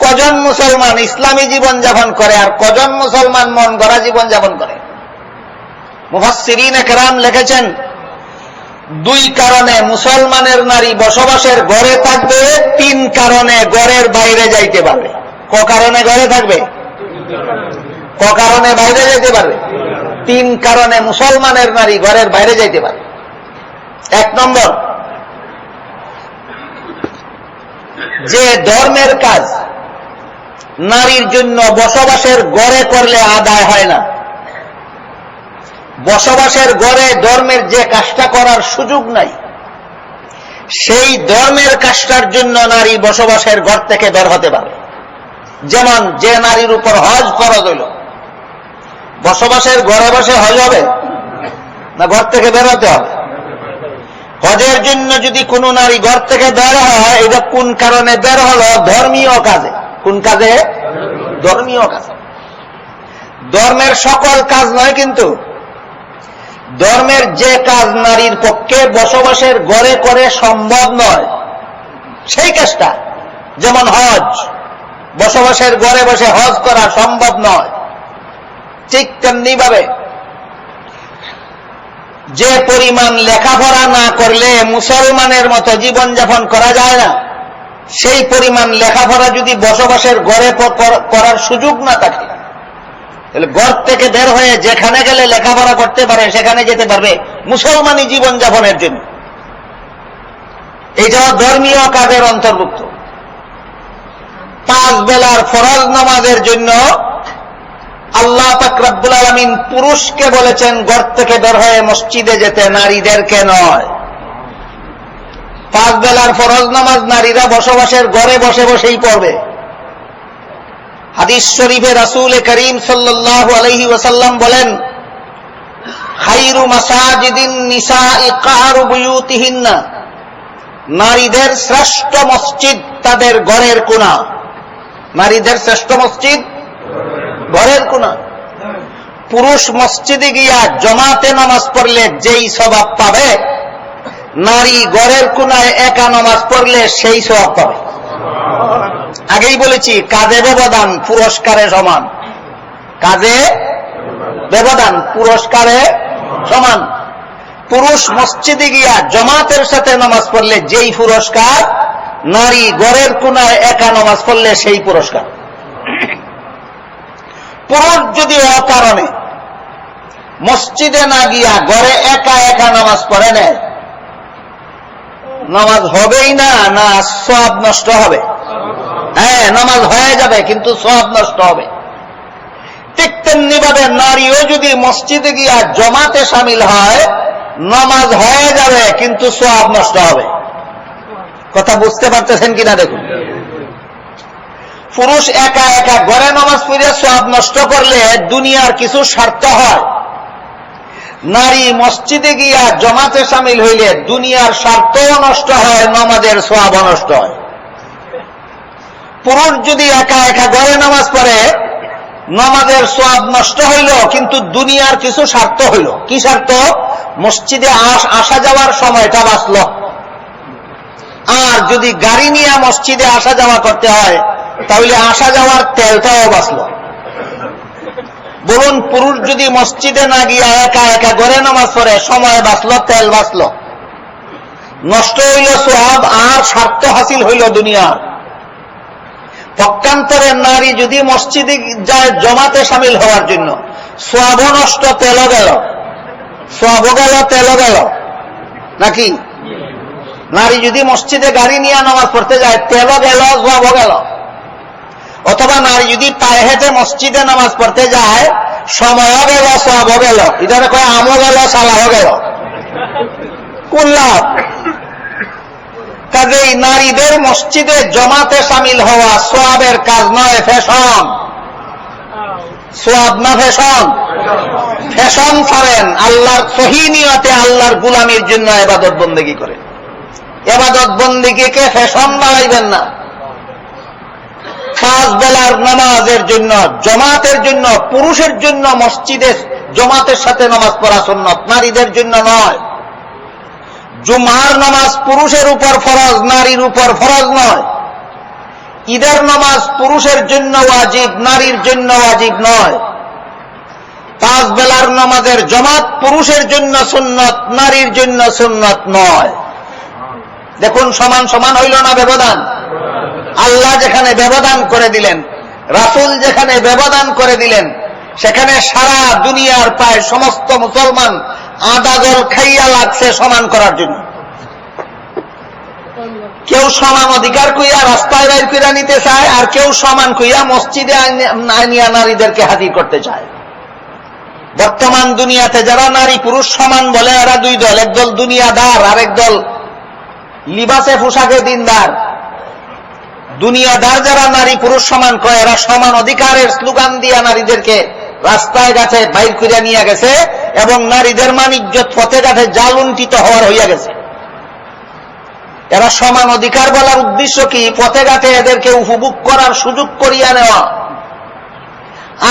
কজন মুসলমান ইসলামী জীবন যাপন করে আর কজন মুসলমান মন গড়া জীবন যাপন করে? মুফাসসিরিনে কেরাম লিখেছেন 2 কারণে মুসলমানের নারী বসবাসের ঘরে থাকবে, 3 কারণে ঘরের বাইরে যাইতে পারবে। কারণে ঘরে থাকবে? কারণে বাইরে যেতে পারবে? 3 কারণে মুসলমানের নারী ঘরের বাইরে যাইতে পারে। 1 নম্বর, যে ধর্মের কাজ নারীর জন্য বসবাসের ঘরে করলে আদায় হয় না, বসবাসের ঘরে ধর্মের যে কাজটা করার সুযোগ নাই, সেই ধর্মের কাজটার জন্য নারী বসবাসের ঘর থেকে বের হতে পারে। যেমন যে নারীর উপর হজ ফরজ হইল, বসবাসের ঘরে বসে হজ হবে না ঘর থেকে বের হতে হবে? হজের জন্য যদি কোনো নারী ঘর থেকে বের হয়, এটা কোন কারণে বের হলো? ধর্মীয় কাজে। কোন কাজে? ধর্মীয় কাজে। ধর্মের সকল কাজ নয়, কিন্তু ধর্মের যে কাজ নারীর পক্ষে বসবাসের ঘরে করে সম্ভব নয়, সেই কাজটা, যেমন হজ, বসবাসের ঘরে বসে হজ করা সম্ভব নয়। ঠিক তেমনি ভাবে যে পরিমাণ লেখাপড়া না করলে মুসলমানের মতো জীবনযাপন করা যায় না, সেই পরিমাণ লেখাপড়া যদি বসবাসের ঘরে করার সুযোগ না থাকে, তাহলে ঘর থেকে বের হয়ে যেখানে গেলে লেখাপড়া করতে পারে সেখানে যেতে পারবে মুসলমানি জীবনযাপনের জন্য। এটা ধর্মীয় কাজের অন্তর্ভুক্ত। 5 বেলার ফরজ নামাজের জন্য আল্লাহ পাক রব্বুল আলামিন পুরুষকে বলেছেন ঘর থেকে বের হয়ে মসজিদে যেতে, নারীদেরকে নয়। 5 বেলার ফরজ নামাজ নারীরা বসবাসের ঘরে বসে বসেই পড়বে। হাদিস শরীফে রাসূল করিম সাল্লাল্লাহু আলাইহি ওয়াসাল্লাম বলেন, খায়রু মাসাজিদিন নিসাই কারু বুয়ুতিহিন্না, নারীদের শ্রেষ্ঠ মসজিদ তাদের ঘরের কোণা। নারীদের শ্রেষ্ঠ মসজিদ ঘরের কোণা। পুরুষ মসজিদে গিয়া জমাতে নামাজ পড়লে যেই স্বভাব পাবে, নারী ঘরের কোণায় একা নামাজ পড়লে সেই স্বভাব পাবে। আগেই বলেছি, কাজে ব্যবধান পুরস্কারে সমান। কাজে ব্যবধান পুরস্কারে সমান। পুরুষ মসজিদে গিয়া জমাতের সাথে নামাজ পড়লে যেই পুরস্কার, নারী ঘরের কোণায় একা নামাজ পড়লে সেই পুরস্কার। পুরুষ যদি অকারণে মসজিদে না গিয়া ঘরে একা একা নামাজ পড়ে নেয়, নামাজ হবেই না, না সওয়াব নষ্ট হবে? হ্যাঁ, নামাজ হয়ে যাবে কিন্তু সওয়াব নষ্ট হবে। ঠিক তেমনি ভাবে নারীও যদি মসজিদে গিয়া জমাতে শামিল হয়, নামাজ হয়ে যাবে কিন্তু সওয়াব নষ্ট হবে। কথা বুঝতে পারতেছেন কিনা দেখুন। পুরুষ একা একা ঘরে নামাজ পড়ে সওয়াব নষ্ট করলে দুনিয়ার কিছু স্বার্থ হয়, নারী মসজিদে গিয়া জমাতে শামিল হইলে দুনিয়ার স্বার্থও নষ্ট হয়, নামাজের সওয়াবও নষ্ট হয়। পুরুষ যদি একা একা ঘরে নামাজ পড়ে, নামাজের সওয়াব নষ্ট হইল কিন্তু দুনিয়ার কিছু স্বার্থ হইল। কি স্বার্থ? মসজিদে আসা যাওয়ার সময়টা বাঁচল। আর যদি গাড়ি নিয়ে মসজিদে আসা যাওয়া করতে হয়, তাহলে আসা যাওয়ার তেলটাও বাঁচল। বলুন, পুরুষ যদি মসজিদে না গিয়া একা একা ঘরে নামাজ পড়ে, সময় বাঁচল, তেল বাঁচল, নষ্ট হইল সওয়াব, আর স্বার্থ হাসিল হইল দুনিয়ার। পক্ষান্তরে নারী যদি মসজিদে যায় জমাতে শামিল হওয়ার জন্য, সওয়াবও নষ্ট, তেলও গেল। সওয়াবও গেল, তেলও গেল, নাকি? নারী যদি মসজিদে গাড়ি নিয়ে নামাজ পড়তে যায়, তেলও গেল, সওয়াবও গেল। অথবা নারী যদি পায়ে হেঁটে মসজিদে নামাজ পড়তে যায়, সময়ও গেল, সওয়াবও গেল। এটারে কয় আমও গেল, সালাহও গেল। কোন লাভ? কাজেই নারীদের মসজিদে জমাতে শামিল হওয়া সওয়াবের কাজ নয়, ফ্যাশন। সওয়াব না ফ্যাশন? ফ্যাশন ছাড়েন, আল্লাহর সহি নিয়তে আল্লাহর গোলামির জন্য ইবাদত বন্দেগী করেন। ইবাদত বন্দেগীকে ফ্যাশন বানাইবেন না। 5 বেলার নামাজের জন্য, জমাতের জন্য, পুরুষের জন্য মসজিদে জমাতের সাথে নামাজ পড়া সুন্নাত, নারীদের জন্য নয়। জুমার নামাজ পুরুষের উপর ফরজ, নারীর উপর ফরজ নয়। ঈদের নামাজ পুরুষের জন্য ওয়াজিব, নারীর জন্য ওয়াজিব নয়। 5 বেলার নামাজের জমাত পুরুষের জন্য সুন্নাত, নারীর জন্য সুন্নাত নয়। দেখুন, সমান সমান হইল না ব্যবধান? আল্লাহ যেখানে ব্যবধান করে দিলেন, রাসূল যেখানে ব্যবধান করে দিলেন, সেখানে সারা দুনিয়ার প্রায় সমস্ত মুসলমান আদা জল খাইয়া লাগছে সমান করার জন্য। কেউ সমান অধিকার কইয়া রাস্তায় বাইর কইরা নিতে চায়, আর কেউ সমান কইয়া মসজিদে আনিয়া নারীদেরকে হাজির করতে চায়। বর্তমান দুনিয়াতে যারা নারী পুরুষ সমান বলে, এরা দুই দল, একদল দুনিয়াদার আর একদল লিবাসে পোশাকে দিনদার। দুনিয়াদার যারা নারী পুরুষ সমান কয়, এরা সমান অধিকারের স্লোগান দিয়া নারীদেরকে রাস্তায় ঘাটে বাইর করিয়া নিয়ে গেছে এবং নারীদের মান ইজ্জত পথে ঘাটে জালুন্ঠিত হওয়ার হইয়া গেছে। এরা সমান অধিকার বলার উদ্দেশ্য কি? পথে ঘাটে এদেরকে উপভোগ করার সুযোগ করিয়া নেওয়া।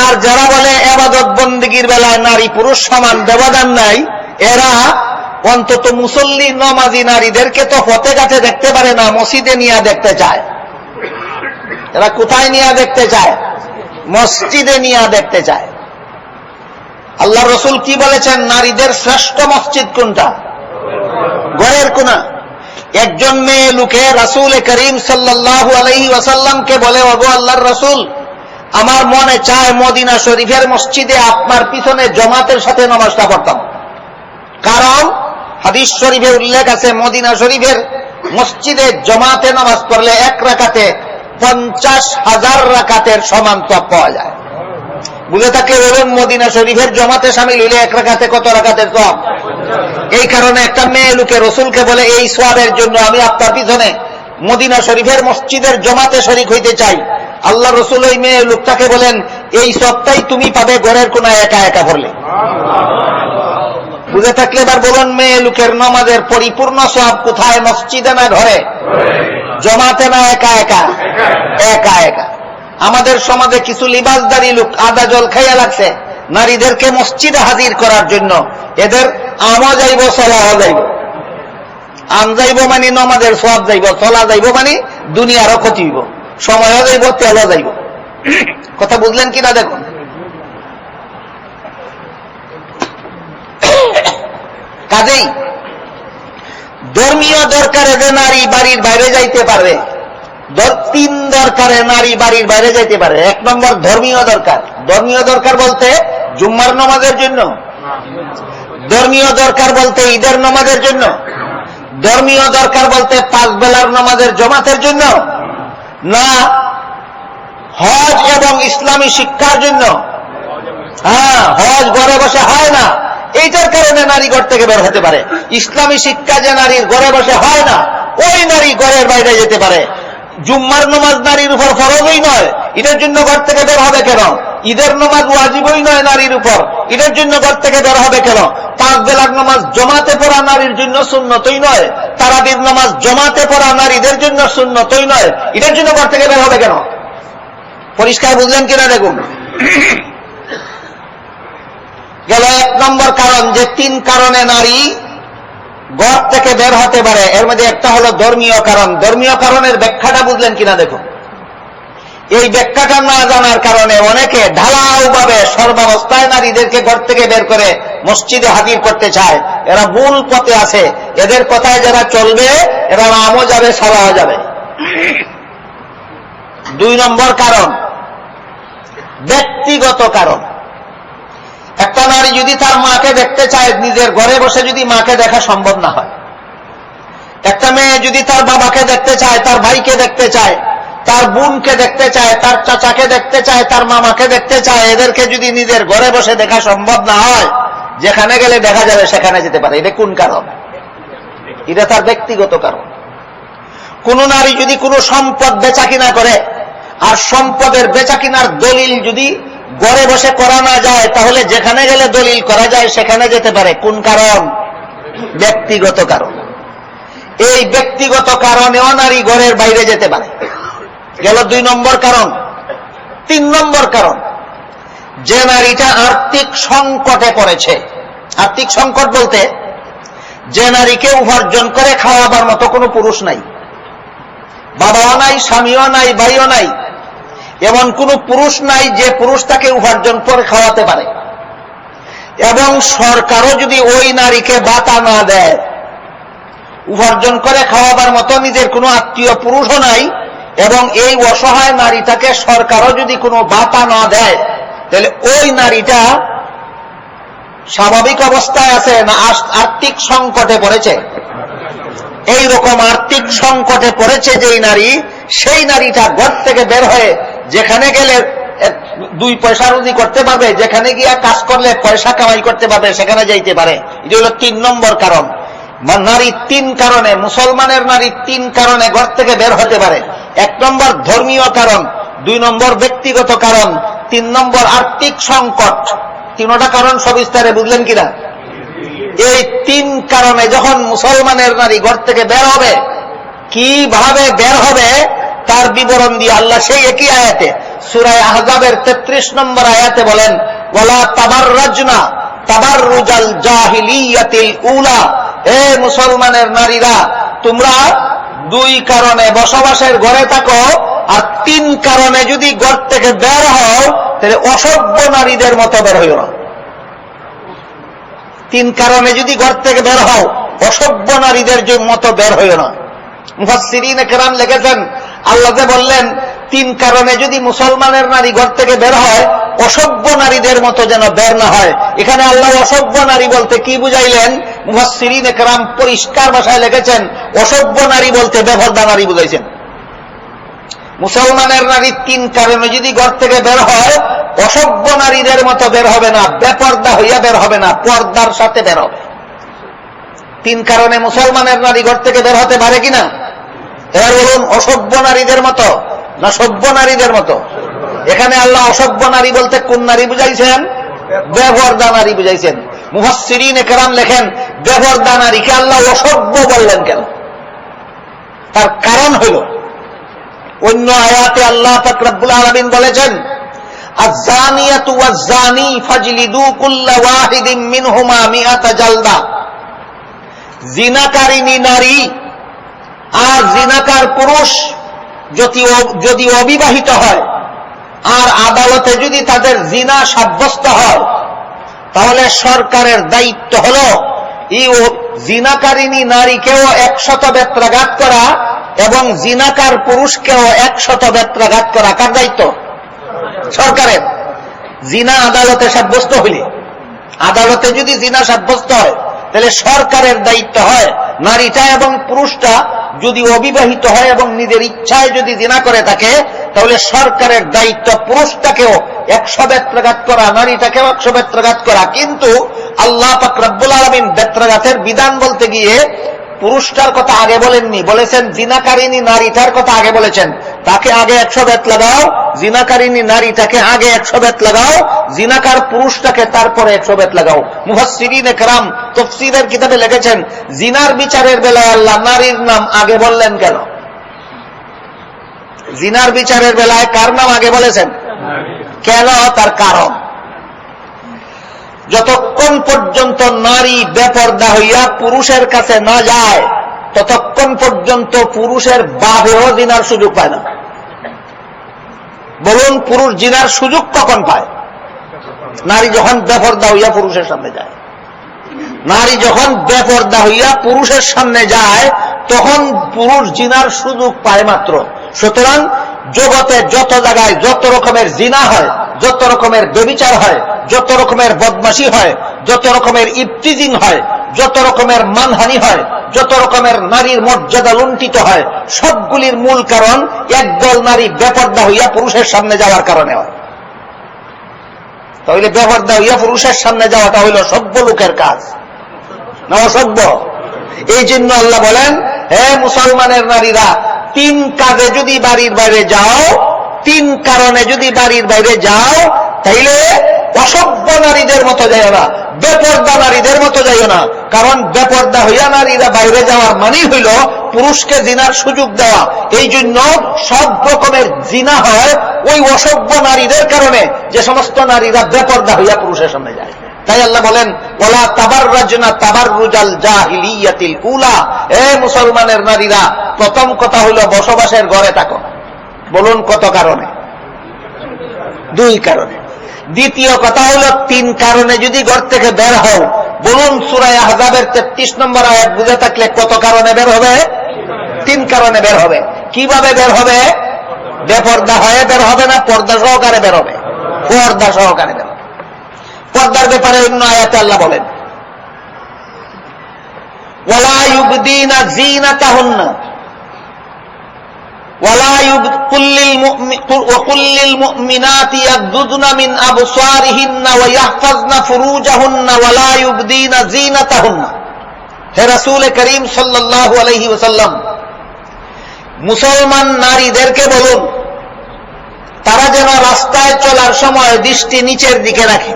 আর যারা বলে ইবাদত বন্দেগীর বেলায় নারী পুরুষ সমান, ব্যবধান নাই, এরা অন্তত মুসল্লি নমাজি নারীদেরকে তো পথে ঘাটে দেখতে পারে না, মসজিদে নিয়ে দেখতে চায়। এরা কোথায় নিয়ে দেখতে চায়? মসজিদে নিয়ে দেখতে চায়। আল্লাহ রসুল কি বলেছেন? নারীদের শ্রেষ্ঠ মসজিদ কোনটা? ঘরের কোনা। একজন মেয়ে লোকে রাসূল করিম সাল্লাল্লাহু আলাইহি ওয়াসাল্লামকে বলে, ওগো আল্লাহর রাসূল, আমার মনে চায় মদিনা শরীফের মসজিদে আপনার পিছনে জামাতের সাথে নামাজটা পড়তাম। কারণ হাদিস শরীফে উল্লেখ আছে, মদিনা শরীফের মসজিদে জামাতে নামাজ পড়লে এক রাকাতে 50,000 রাকাতের সমান সওয়াব পাওয়া যায়। বুঝে থাকলে বলুন, মদিনা শরীফের জামাতে শামিল হইলে এক রাকাতে কত রাকাতের সওয়াব? এই কারণে একটা মেয়ে লোকে রসুলকে বলে, এই সওয়াবের জন্য আমি আপনার পিছনে মদিনা শরীফের মসজিদের জামাতে শরীক হইতে চাই। আল্লাহ রসুল ওই মেয়ে লোকটাকে বলেন, এই সবটাই তুমি পাবে ঘরের কোনায় একা একা পড়লে। বুঝে থাকলে এবার বলুন, মেয়ে লোকের নামাজের পরিপূর্ণ সওয়াব কোথায়? মসজিদে না ঘরে? জামাতে না একা একা? একা একা। আমাদের সমাজে কিছু লিবাসদারি লোক আদা জল খাইয়া লাগছে নারীদেরকে মসজিদে হাজির করার জন্য। এদের আমও যাইব, চলাও যাইব। আম যাইব মানে নমাজের সওয়াব যাইব, চলা যাইব মানে দুনিয়ারও ক্ষতি হইব, সময়ও যাইব, তেলও যাইব। কথা বুঝলেন কিনা দেখুন। কাজেই ধর্মীয় দরকারে যে নারী বাড়ির বাইরে যাইতে পারবে, 3 দরকারে নারী বাড়ির বাইরে যাইতে পারে। 1 নম্বর ধর্মীয় দরকার। ধর্মীয় দরকার বলতে জুম্মার নামাজের জন্য, ধর্মীয় দরকার বলতে ঈদের নামাজের জন্য, ধর্মীয় দরকার বলতে 5 বেলার নামাজের জামাতের জন্য না, হজ এবং ইসলামী শিক্ষার জন্য। হ্যাঁ, হজ ঘরে বসে হয় না, এইটার কারণে নারী ঘর থেকে বের হতে পারে। ইসলামী শিক্ষা যে নারীর ঘরে বসে হয় না, ওই নারী ঘরের বাইরে যেতে পারে। জুম্মার নামাজ নারীর উপর ফরজই নয়, এটার জন্য ঘর থেকে বের হবে কেন? ঈদের নামাজ ওয়াজিবই নয় নারীর উপর, এটার জন্য ঘর থেকে বের হবে কেন? 5 বেলার নামাজ জামাতে পড়া নারীর জন্য সুন্নতই নয়, তারাবির নামাজ জামাতে পড়া নারীদের জন্য সুন্নতই নয়, এটার জন্য ঘর থেকে বের হবে কেন? পরিষ্কার বুঝলেন কিনা দেখুন। গেল 1 নম্বর কারণ, যে 3 কারণে নারী ঘর থেকে বের হতে পারে, এর মধ্যে একটা হলো ধর্মীয় কারণ। ধর্মীয় কারণের ব্যাখ্যাটা বুঝলেন কিনা দেখুন। এই ব্যাখ্যাটা না জানার কারণে অনেকে ঢালাও ভাবে সর্বাবস্থায় নারীদেরকে ঘর থেকে বের করে মসজিদে হাজির করতে চায়। এরা ভুল পথে আছে। এদের কথায় যারা চলবে, এরা আমও যাবে, সালাও যাবে। 2 নম্বর কারণ, ব্যক্তিগত কারণ। একটা নারী যদি তার মাকে দেখতে চায়, নিজের ঘরে বসে যদি মাকে দেখা সম্ভব না হয়, একটা মেয়ে যদি তার বাবাকে দেখতে চায়, তার ভাইকে দেখতে চায়, তার বোনকে দেখতে চায়, তার চাচাকে দেখতে চায়, তার মামাকে দেখতে চায়, এদেরকে যদি নিজের ঘরে বসে দেখা সম্ভব না হয়, যেখানে গেলে দেখা যাবে সেখানে যেতে পারে। এটা কোন কারণ? এটা তার ব্যক্তিগত কারণ। কোন নারী যদি কোনো সম্পদ বেচা কিনা করে, আর সম্পদের বেচা কিনার দলিল যদি ঘরে বসে করা না যায়, তাহলে যেখানে গেলে দলিল করা যায় সেখানে যেতে পারে। কোন কারণ? ব্যক্তিগত কারণ। এই ব্যক্তিগত কারণেও নারী ঘরের বাইরে যেতে পারে। গেল 2 নম্বর কারণ। 3 নম্বর কারণ, যে নারীটা আর্থিক সংকটে পড়েছে। আর্থিক সংকট বলতে যে নারীকে উপার্জন করে খাওয়াবার মতো কোনো পুরুষ নাই, বাবাও নাই, স্বামীও নাই, ভাইও নাই, এমন কোন পুরুষ নাই যে পুরুষ তাকে উপার্জন করে খাওয়াতে পারে। এবং সরকারও যদি ওই নারীকে ভাতা না দেয়, উপার্জন করে খাওয়াবার মতো নিজের কোনো আত্মীয় পুরুষও নাই, এবং এই অসহায় নারীটাকে সরকারও যদি কোনো ভাতা না দেয়, তাহলে ওই নারীটা স্বাভাবিক অবস্থায় আছে না আর্থিক সংকটে পড়েছে? এই রকম আর্থিক সংকটে পড়েছে যেই নারী, সেই নারীটা ঘর থেকে বের হয়ে যেখানে গেলে 2 পয়সা রুজি করতে পারবে, যেখানে গিয়া কাজ করলে পয়সা কামাই করতে পারবে, সেখানে যাইতে পারে। এটা হলো 3 নম্বর কারণ। নারী 3 কারণে, মুসলমানের নারী 3 কারণে ঘর থেকে বের হতে পারে। 1 নম্বর ধর্মীয় কারণ, 2 নম্বর ব্যক্তিগত কারণ, 3 নম্বর আর্থিক সংকট। 3টা কারণ সবিস্তারে বুঝলেন কিনা? এই 3 কারণে যখন মুসলমানের নারী ঘর থেকে বের হবে, কিভাবে বের হবে তার বিবরণ দিয়ে আল্লাহ সেই একই আয়াতে সূরা আহজাবের 33 নম্বর আয়াতে বলেন, ওয়ালা তাবাররাজনা তাবাররুজাল জাহিলিয়াতিল উলা। হে মুসলমানের নারীরা, তোমরা 2 কারণে বসবাসের ঘরে থাকো, আর 3 কারণে যদি ঘর থেকে বের হও তাহলে অসভ্য নারীদের মতো বের হইও না। 3 কারণে যদি ঘর থেকে বের হও, অসভ্য নারীদের মতো বের হইও না। মুফাসসিরিনে কেরাম লিখেছেন, আল্লাহ যে বললেন 3 কারণে যদি মুসলমানের নারী ঘর থেকে বের হয়, অসভ্য নারীদের মতো যেন বের না হয়। এখানে আল্লাহ অসভ্য নারী বলতে কি বুঝাইলেন? মুফাসসিরিনে কেরাম পরিষ্কার ভাষায় লিখেছেন, অসভ্য নারী বলতে বেপরদা নারী বুঝাইছেন। মুসলমানের নারী 3 কারণে যদি ঘর থেকে বের হয়, অসভ্য নারীদের মতো বের হবে না, বেপরদা হইয়া বের হবে না, পর্দার সাথে বের হবে। 3 কারণে মুসলমানের নারী ঘর থেকে বের হতে পারে কিনা? এবার বলুন, অসভ্য নারীদের মতো না সভ্য নারীদের মতো? এখানে আল্লাহ অসভ্য নারী বলতে কোন নারী বুঝাইছেন? বেপরদা নারী বুঝাইছেন। মুফাসসিরিনে কেরাম লেখেন, বেপরদা নারীকে আল্লাহ অসভ্য বললেন কেন? তার কারণ হইল, অন্য আয়াতে আল্লাহ পাক রব্বুল আলামিন বলেছেন, আয-যানিয়াতু ওয়াজ-যানি ফাজলিদু কুল্লা ওয়াহিদিন মিনহুমা মিআতা জালদা। জিনাকারিনী নারী আর জিনাকার পুরুষ যদি অবিবাহিত হয় আর আদালতে যদি তাদের জিনা সাব্যস্ত হয়, তাহলে সরকারের দায়িত্ব হলো এই জিনাকারিনী নারীকেও 100 বেত্রাঘাত করা এবং জিনাকার পুরুষকেও 100 বেত্রাঘাত করা। কার দায়িত্ব? সরকারের। জিনা আদালতে সাব্যস্ত হইলে, আদালতে যদি জিনা সাব্যস্ত হয়, তাহলে সরকারের দায়িত্ব হয় নারীটা এবং পুরুষটা যদি অবিবাহিত হয় এবং নিজের ইচ্ছায় যদি জিনা করে থাকে, তাহলে সরকারের দায়িত্ব পুরুষটাকেও 100 বেত্রাঘাত করা, নারীটাকেও 100 বেত্রাঘাত করা। কিন্তু আল্লাহ পাক রব্বুল আলামিন বেত্রাঘাতের বিধান বলতে গিয়ে পুরুষটার কথা আগে বলেননি, বলেছেন জিনাকারিনী নারীটার কথা আগে বলেছেন। তাকে আগে 100 বেত লাগাও, জিনাকারিনী নারীটাকে আগে 100 বেত লাগাও, জিনাকার পুরুষটাকে তারপরে 100 বেত লাগাও। মুফাসসিরিনে কেরাম তাফসীরের কিতাবে লিখেছেন, জিনার বিচারের বেলায় আল্লাহ নারীর নাম আগে বললেন কেন? জিনার বিচারের বেলায় কার নাম আগে বলেছেন কেন? তার কারণ, যতক্ষণ পর্যন্ত নারী বেপরদা হইয়া পুরুষের কাছে না যায়, ততক্ষণ পর্যন্ত পুরুষের বাপেও জিনার সুযোগ পায় না। বলুন, পুরুষ জিনার সুযোগ কখন পায়? নারী যখন বেপরদা হইয়া পুরুষের সামনে যায়। নারী যখন বেপরদা হইয়া পুরুষের সামনে যায়, তখন পুরুষ জিনার সুযোগ পায় মাত্র। সুতরাং জগতে যত জায়গায় যত রকমের জিনা হয়, যত রকমের ব্যভিচার হয়, যত রকমের বদমাশি হয়, যত রকমের ইফতিজিং হয়, যত রকমের মানহানি হয়, যত রকমের নারীর মর্যাদা লুণ্ঠিত হয়, সবগুলির মূল কারণ একদল নারী বেপরদা হইয়া পুরুষের সামনে যাওয়ার কারণে হয়। তাহলে বেপরদা হইয়া পুরুষের সামনে যাওয়াটা হইল সভ্য লোকের কাজ না অসভ্য? এই জন্য আল্লাহ বলেন, হে মুসলমানের নারীরা, 3 কাজে যদি বাড়ির বাইরে যাও, 3 কারণে যদি বাড়ির বাইরে যাও, তাইলে অসভ্য নারীদের মতো যাইও না, বেপরদা নারীদের মতো যাইও না। কারণ বেপরদা হইয়া নারীরা বাইরে যাওয়ার মানেই হইল পুরুষকে জিনার সুযোগ দেওয়া। এই জন্য সব রকমের জিনা হয় ওই অসভ্য নারীদের কারণে, যে সমস্ত নারীরা বেপরদা হইয়া পুরুষের সামনে যায়। তাই আল্লাহ বলেন, ওয়ালা তাবাররাজনা তাবাররুজাল জাহিলিয়াতিল উলা। এ মুসলমানের নারীরা, প্রথম কথা হইল বসবাসের ঘরে থাকো। বলুন কত কারণে? 2 কারণে। দ্বিতীয় কথা হলো 3 কারণে যদি ঘর থেকে বের হও। বলুন, সূরা আহজাবের 33 নম্বর আয়াত বুঝে থাকলে কত কারণে বের হবে? 3 কারণে বের হবে। কিভাবে বের হবে? বেপর্দা হয়ে বের হবে না, পর্দা সহকারে বের হবে, পর্দা সহকারে বের হবে। পর্দার ব্যাপারে অন্য আয়াতে আল্লাহ বলেন ওয়ালা ইউবদিনা যিনাতাহুন্না وقل للمؤمنات يغضضن من أبصارهن ويحفظن فروجهن ولا يبدين زينتهن। হে রাসূল করিম সাল্লাল্লাহু আলাইহি ওয়াসাল্লাম, মুসলমান নারীদেরকে বলুন তারা যেন রাস্তায় চলার সময় দৃষ্টি নিচের দিকে রাখে,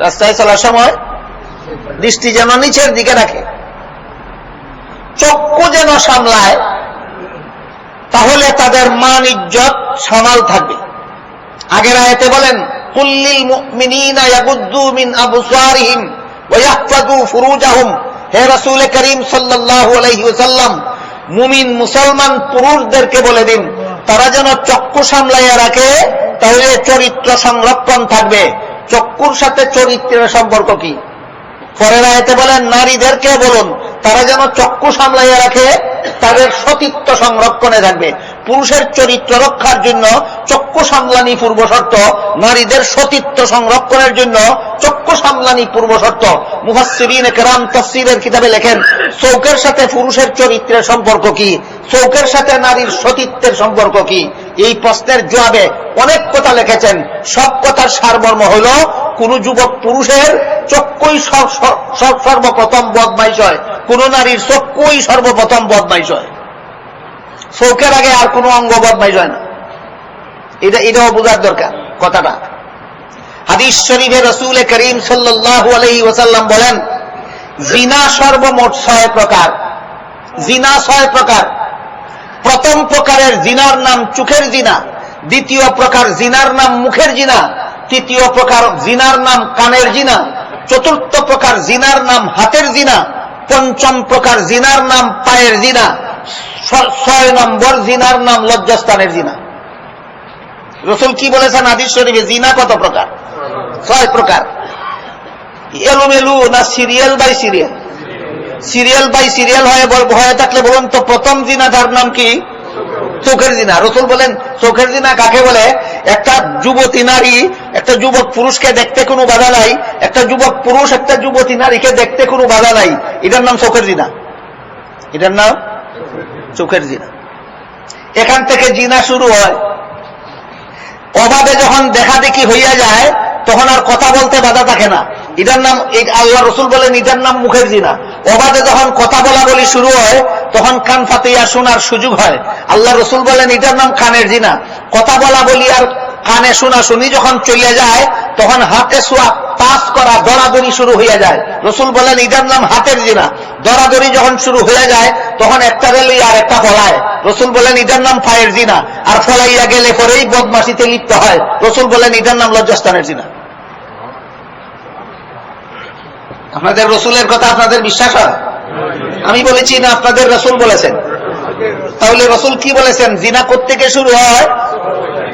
রাস্তায় চলার সময় দৃষ্টি যেন নিচের দিকে রাখে, চক্ষু যেন সামলায়, তাহলে তাদের মান ইজ্জত সামাল থাকবে। আগের আয়াতে বলেন কুল্লিল মুমিনিনা ইয়াগুদ্দু মিন আবসারিহিম ওয়া ইয়াহফাযু ফুরুজাহুম। হে রাসূল করিম সাল্লাল্লাহু আলাইহি ওয়াসাল্লাম, মুমিন মুসলমান পুরুষদেরকে বলে দিন তারা যেন চক্ষু সামলাইয়া রাখে, তাহলে চরিত্র সংরক্ষণ থাকবে। চক্ষুর সাথে চরিত্রের সম্পর্ক কি? পরের আয়াতে বলেন নারীদেরকে বলুন তারা যেন চক্ষু সামলাইয়া রাখে, তাদের সতীত্ব সংরক্ষণে থাকবে। পুরুষের চরিত্র রক্ষার জন্য চক্ষু সামলানি পূর্ব শর্ত, নারীদের সতীত্ব সংরক্ষণের জন্য চক্ষু সামলানি পূর্ব শর্ত। মুফাসসিরিন কেরাম তাফসীরের কিতাবে লেখেন চোখের সাথে পুরুষের চরিত্রের সম্পর্ক কি, চোখের সাথে নারীর সতীত্বের সম্পর্ক কি? এই প্রশ্নের জবাবে অনেক কথা লিখেছেন। সব কথার সারমর্ম হল কোন যুবক পুরুষের চক্ষুই সর্বপ্রথম বদমাইশ হয়, কোন নারীর চক্ষুই সর্বপ্রথম বদমাইশ হয়। চোখের আগে আর কোন অঙ্গ বদমাইশ হয় না। এটাও বোঝার দরকার কথাটা। হাদিস শরীফে রাসূল করিম সাল্লাল্লাহু আলাইহি ওয়াসাল্লাম বলেন জিনা সর্বমোট 6 প্রকার। জিনা 6 প্রকার। প্রথম প্রকারের জিনার নাম চোখের জিনা, দ্বিতীয় প্রকার জিনার নাম মুখের জিনা, তৃতীয় প্রকার জিনার নাম কানের জিনা, চতুর্থ প্রকার জিনার নাম হাতের জিনা, পঞ্চম প্রকার জিনার নাম পায়ের জিনা, 6 নম্বর জিনার নাম লজ্জাস্থানের জিনা। রাসূল কি বলেছেন হাদিস শরীফে? জিনা কত প্রকার? 6 প্রকার। এলোমেলু না serial by serial? Serial by serial হয়ে থাকলে বলুন তো প্রথম জিনাটার নাম কি? চোখের জিনা। রাসূল বলেন চোখের জিনা কাকে বলে? একটা যুবতী নারী একটা যুবক পুরুষকে দেখতে কোনো বাধা নাই, একটা যুবক পুরুষ একটা যুবতী নারীকে দেখতে কোনো বাধা নাই, এটার নাম চোখের জিনা। এটার নাম চোখের জিনা। এখান থেকে জিনা শুরু হয়। অবাধে যখন দেখা দেখি হইয়া যায় তখন আর কথা বলতে বাধা থাকে না, এটার নাম, আল্লাহ রাসূল বলেন এটার নাম মুখের জিনা। অবাধে যখন কথা বলা বলি শুরু হয় তখন কান ফাতিয়া শোনার সুযোগ হয়, আল্লাহ রাসূল বলেন এটার নাম কানের জিনা। কথা বলা বলি আর কানে শোনা শুনি যখন চলে যায় তখন হাতে ছোঁয়া টাচ করা দরাদরি শুরু হইয়া যায়, রাসূল বলেন এটার নাম হাতের জিনা। দরাদরি যখন শুরু হয়ে যায় তখন একটা রেলি আর একটা ফলায়, রাসূল বলেন এটার নাম পায়ের জিনা। আর ফলাইয়া গেলে পরেই বদমাশিতে লিপ্ত হয়, রাসূল বলেন এটার নাম লজ্জাস্থানের জিনা। আপনাদের রাসূলের কথা আপনাদের বিশ্বাস হয়? আমি বলেছি না আপনাদের রাসূল বলেছেন? তাহলে রাসূল কি বলেছেন? জিনা কোত্থেকে শুরু হয়?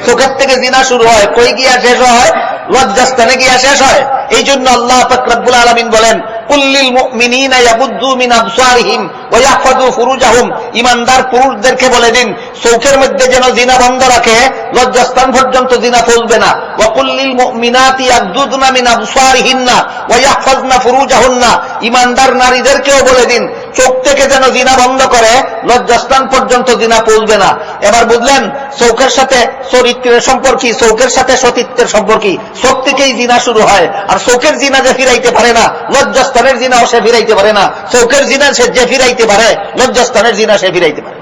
চোখের থেকে জিনা শুরু হয়, কই গিয়া শেষ হয়? লজ্জাস্থানে গিয়া শেষ হয়। এই জন্য আল্লাহ পাক রব্বুল আলামিন বলেন কুল্লিল মুমিনিনা ইয়াগুদ্দু মিন আবসারিহিম ওয়া ইয়াহফাযু ফুরুজাহুম। ঈমানদার পুরুষদেরকে বলে দিন চোখের মধ্যে যেন জিনা বন্ধ রাখে, লজ্জাস্থান পর্যন্ত জিনা ফলবে না। ওয়া কুল্লিল মুমিনাতি ইয়াগুদ্দুনা মিন আবসারিহিন্না ওয়া ইয়াহফাযনা ফুরুজাহুন্না। ঈমানদার নারীদেরকেও বলে দিন চোখ থেকে যেন জিনা বন্ধ করে, লজ্জাস্থান পর্যন্ত জিনা পৌঁছবে না। এবার বুঝলেন চোখের সাথে চরিত্রের সম্পর্ক, চোখের সাথে সতীত্বের সম্পর্ক। চোখ থেকেই জিনা শুরু হয়, আর চোখের জিনা যে ফিরাইতে পারে না লজ্জাস্থানের জিনাও সে ফিরাইতে পারে না। চোখের জিনা সে যে ফিরাইতে পারে লজ্জাস্থানের জিনা সে ফিরাইতে পারে।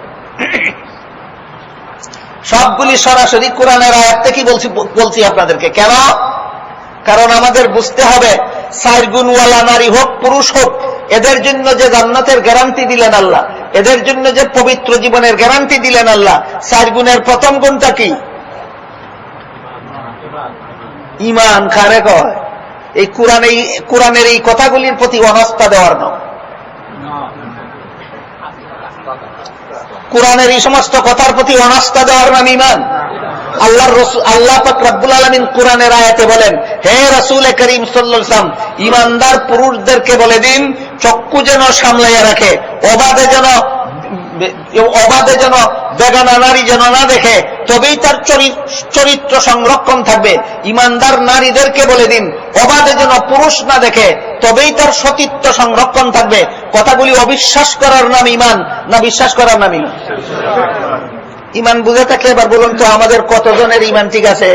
সবগুলি সরাসরি কোরআনের আয়াত থেকে বলছি আপনাদেরকে। কেন? কারণ আমাদের বুঝতে হবে 4 গুণওয়ালা নারী হোক পুরুষ হোক, এদের জন্য যে জান্নাতের গ্যারান্টি দিলেন আল্লাহ, এদের জন্য যে পবিত্র জীবনের গ্যারান্টি দিলেন আল্লাহ, 4 গুণের প্রথম গুণটা কি? ঈমান। কারে কয়? এই কোরআনের এই কথাগুলির প্রতি অনাস্থা দেওয়ার নাম। কোরআনের এই সমস্ত কথার প্রতি অনাস্থা দেওয়ার নাম ঈমান। আল্লাহ পাক রব্বুল আলামিন কোরআনের আয়াতে বলেন হে রাসূল করিম সাল্লাল্লাহু আলাইহি ওয়াসাল্লাম ইমানদার পুরুষদেরকে বলে দিন চক্ষু যেন সামলাইয়া রাখে, অবাধে যেন অবাধে যেন বেগানা নারী যেন না দেখে, তবেই তার চরিত্র সংরক্ষণ থাকবে। ইমানদার নারীদেরকে বলে দিন অবাধে যেন পুরুষ না দেখে, তবেই তার সতীত্ব সংরক্ষণ থাকবে। কথাগুলি অবিশ্বাস করার নাম ইমান না বিশ্বাস করার নাম ইমান? ইমান বুঝে থাকলে এবার বলুন তো আমাদের কতজনের ইমান ঠিক আছে?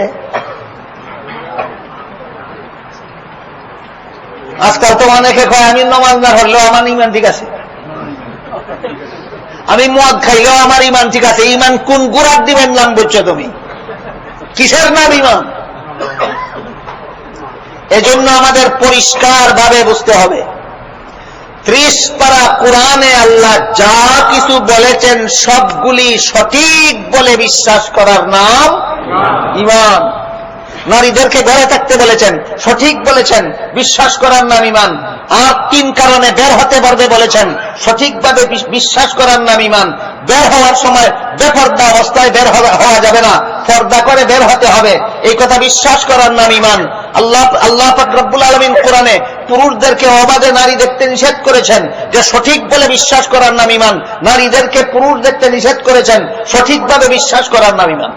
আজকাল তো অনেকে কয় আমি নমাজ না পড়লেও আমার ইমান ঠিক আছে, আমি মদ খাইলেও আমার ইমান ঠিক আছে। ইমান কোন গুড়ার দিবেন নাম বুঝছো তুমি? কিসের নাম ইমান? এজন্য আমাদের পরিষ্কার ভাবে বুঝতে হবে, 30 পারা কোরআনে আল্লাহ যা কিছু বলেছেন সবগুলি সঠিক বলে বিশ্বাস করার নাম ইমান। নারীদেরকে ঘরে থাকতে বলেছেন, সঠিক বলেছেন, বিশ্বাস করার নাম ইমান। আর 3 কারণে বের হতে পারবে বলেছেন, সঠিকভাবে বিশ্বাস করার নাম ইমান। বের হওয়ার সময় বেপর্দা অবস্থায় বের হওয়া যাবে না, পর্দা করে বের হতে হবে, এই কথা বিশ্বাস করার নাম ইমান। আল্লাহ পাক রব্বুল আলামিন কোরআনে পুরুষদেরকে অবাধে নারী দেখতে নিষেধ করেছেন, যে সঠিক বলে বিশ্বাস করার নাম ইমান। নারীদেরকে পুরুষ দেখতে নিষেধ করেছেন, সঠিকভাবে বিশ্বাস করার নাম ইমান।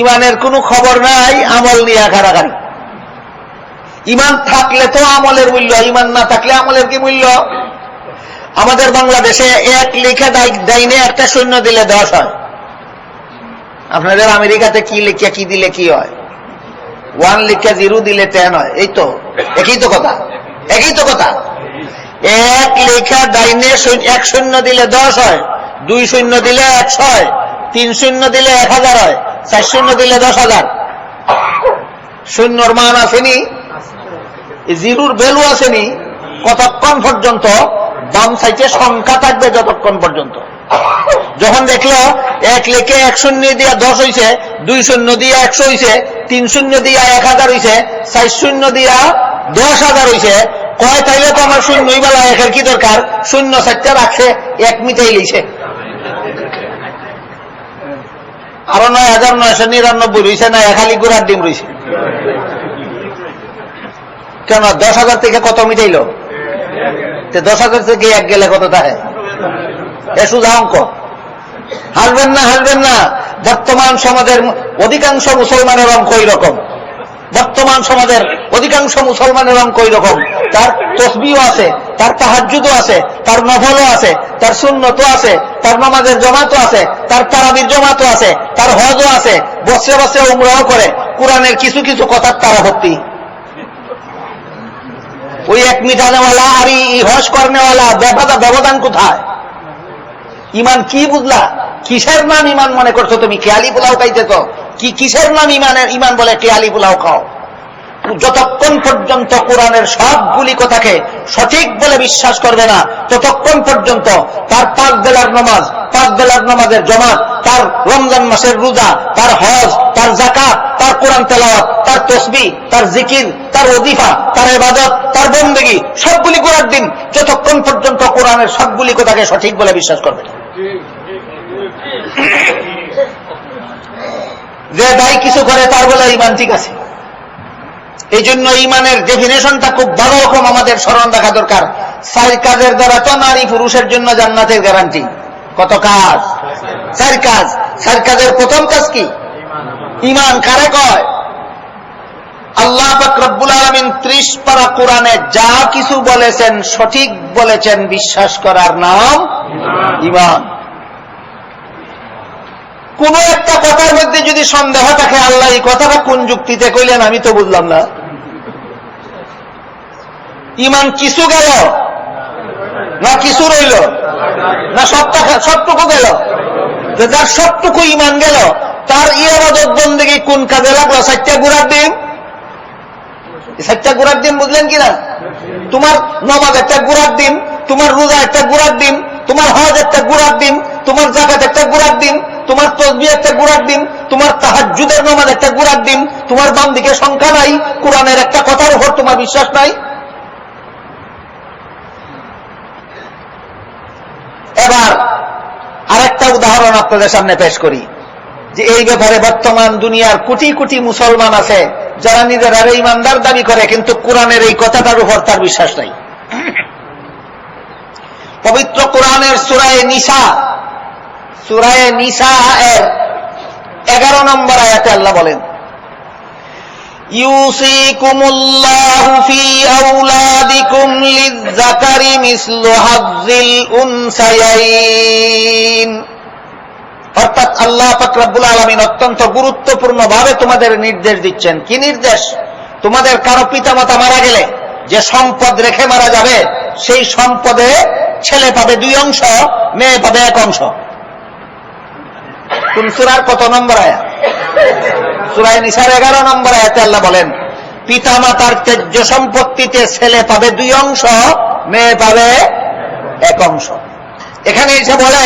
ইমানের কোনো খবর নাই, আমল নিয়ে ঘাড়াঘাড়ি। ইমান থাকলে তো আমলের মূল্য, ইমান না থাকলে আমলের কি মূল্য? আমাদের বাংলাদেশে 1 লিখে ডাইনে একটা শূন্য দিলে 10 হয়। আপনাদের আমেরিকাতে কি লিখে কি দিলে কি হয়? 1 লিখে 0 দিলে 10 হয়। এই তো একই তো কথা, একই তো কথা। 1 লিখে ডাইনে 1 শূন্য দিলে 10 হয়, 2 শূন্য দিলে 100 হয়, 3 শূন্য দিলে 1000 হয়, 4 শূন্য দিলে 10,000। শূন্যর মান আসেনি, জিরোর ভ্যালু আসেনি কতক্ষণ পর্যন্ত? বাম সাইডে সংখ্যা থাকবে যতক্ষণ পর্যন্ত। যখন দেখলো 1 লিখে 1 শূন্য দিয়া 10 হয়েছে, 2 শূন্য দিয়া 100 হয়েছে, 3 শূন্য দিয়া 1000 হয়েছে, 4 শূন্য দিয়া 10,000 হয়েছে, কয় তাইলে তো আমার শূন্যই বেলা 1-এর কি দরকার? শূন্য 4টা রাখছে, 1 মিটাই লিছে, আরো 9,999 রয়েছে না, খালি গুড়ার ডিম রয়েছে। কেন 10,000 থেকে কত মিটাইল? 10,000 থেকে 1 গেলে কত থাকে? এ সুধা অঙ্ক। হাসবেন না, হাসবেন না। বর্তমান সমাজের অধিকাংশ মুসলমানের অঙ্ক ওই রকম। বর্তমান সমাজের অধিকাংশ মুসলমানের অঙ্ক ওই রকম। তার তসবিও আছে, তার তাহাজ্জুদও আছে, তার নফলও আছে, তার সুন্নতও আছে, তার নামাজের জমাতও আছে, তার তারাবির জমাতও আছে, তার হজও আছে, বছরে বছরে উমরাও করে। কোরআনের কিছু কিছু কথার তারা ভর্তি। ওই 1 মিটানেওয়ালা আর এই হজ করনেওয়ালা ব্যবধান কোথায়? ইমান কি বুঝলা? কিসের নাম ইমান মনে করছো তুমি? খেয়ালি পোলাও খাইতেছ কি? কিসের নাম ইমানের? ইমান বলে খেয়ালি পোলাও খাও। যতক্ষণ পর্যন্ত কোরআনের সবগুলি কথাকে সঠিক বলে বিশ্বাস করবে না, ততক্ষণ পর্যন্ত তার 5 বেলার নামাজ, 5 বেলার নামাজের জমাত, তার রমজান মাসের রোজা, তার হজ, তার যাকাত, তার কোরআন তেলাওয়াত, তার তাসবিহ, তার জিকির, তার ওজিফা, তার ইবাদত, তার বন্দেগী সবগুলি করার দিন, যতক্ষণ পর্যন্ত কোরআনের সবগুলি কথাকে সঠিক বলে বিশ্বাস করবে না। যে ভাই কিছু করে তার বলে ইমান ঠিক আছে। এই জন্য ইমানের ডেফিনেশনটা খুব ভালো রকম আমাদের স্মরণ রাখা দরকার। 4 কাজের দ্বারা তো নারী পুরুষের জন্য জান্নাতের গ্যারান্টি। কত কাজ? 4 কাজ। 4 কাজের প্রথম কাজ কি? ইমান। কারে কয়? আল্লাহ পাক রব্বুল আলামিন 30 পারা কোরআনে যা কিছু বলেছেন সঠিক বলেছেন, বিশ্বাস করার নাম ইমান। কোন একটা কথার মধ্যে যদি সন্দেহ থাকে, আল্লাহ এই কথাটা কোন যুক্তিতে কইলেন আমি তো বুঝলাম না, ইমান কিছু গেল না কিছু রইল না সবটুকু গেল? যার সবটুকু ইমান গেল তার ইবাদত বন্দেগী কোন কাজে লাগলো? 4টা গুড়ার ডিম। 4টা গুড়ার ডিম বুঝলেন কিনা? তোমার নামাজ একটা গুড়ার ডিম, তোমার রোজা একটা গুড়ার ডিম, তোমার হজ একটা গুড়ার ডিম, তোমার যাকাত একটা গুড়ার ডিম, তোমার তাসবিহ একটা গুড়ার ডিম, তোমার তাহাজ্জুদের নামাজ একটা গুড়ার ডিম, তোমার বাম দিকে সংখ্যা নাই, কোরআনের একটা কথার উপর তোমার বিশ্বাস নাই। এবার আরেকটা উদাহরণ আপনাদের সামনে পেশ করি, যে এই ব্যাপারে বর্তমান দুনিয়ার কোটি কোটি মুসলমান আছে যারা নিজেরা ইমানদার দাবি করে, কিন্তু কোরআনের এই কথাটার উপর তার বিশ্বাস নাই। পবিত্র কোরআনের সূরায়ে নিসা এর 11 নম্বর আয়াতে আল্লাহ বলেন, ইউসিকুমুল্লাহু ফি আওলাদিকুম লিয-যাকারি মিসলু হাযযিল উনসায়াইন। অর্থাৎ আল্লাহ পাক রব্বুল আলামিন অত্যন্ত গুরুত্বপূর্ণ ভাবে তোমাদের নির্দেশ দিচ্ছেন। কি নির্দেশ? তোমাদের কারো পিতামাতা মারা গেলে যে সম্পদ রেখে মারা যাবে, সেই সম্পদে ছেলে পাবে 2 অংশ, মেয়ে পাবে 1 অংশ। কোন সূরার কত নম্বর আয়াত? সূরা নিসার 11 নম্বর আয়াতে আল্লাহ বলেন, পিতামাতার ত্যায্য সম্পত্তিতে ছেলে পাবে 2 অংশ, মেয়ে পাবে 1 অংশ। এখানে এসে বলে,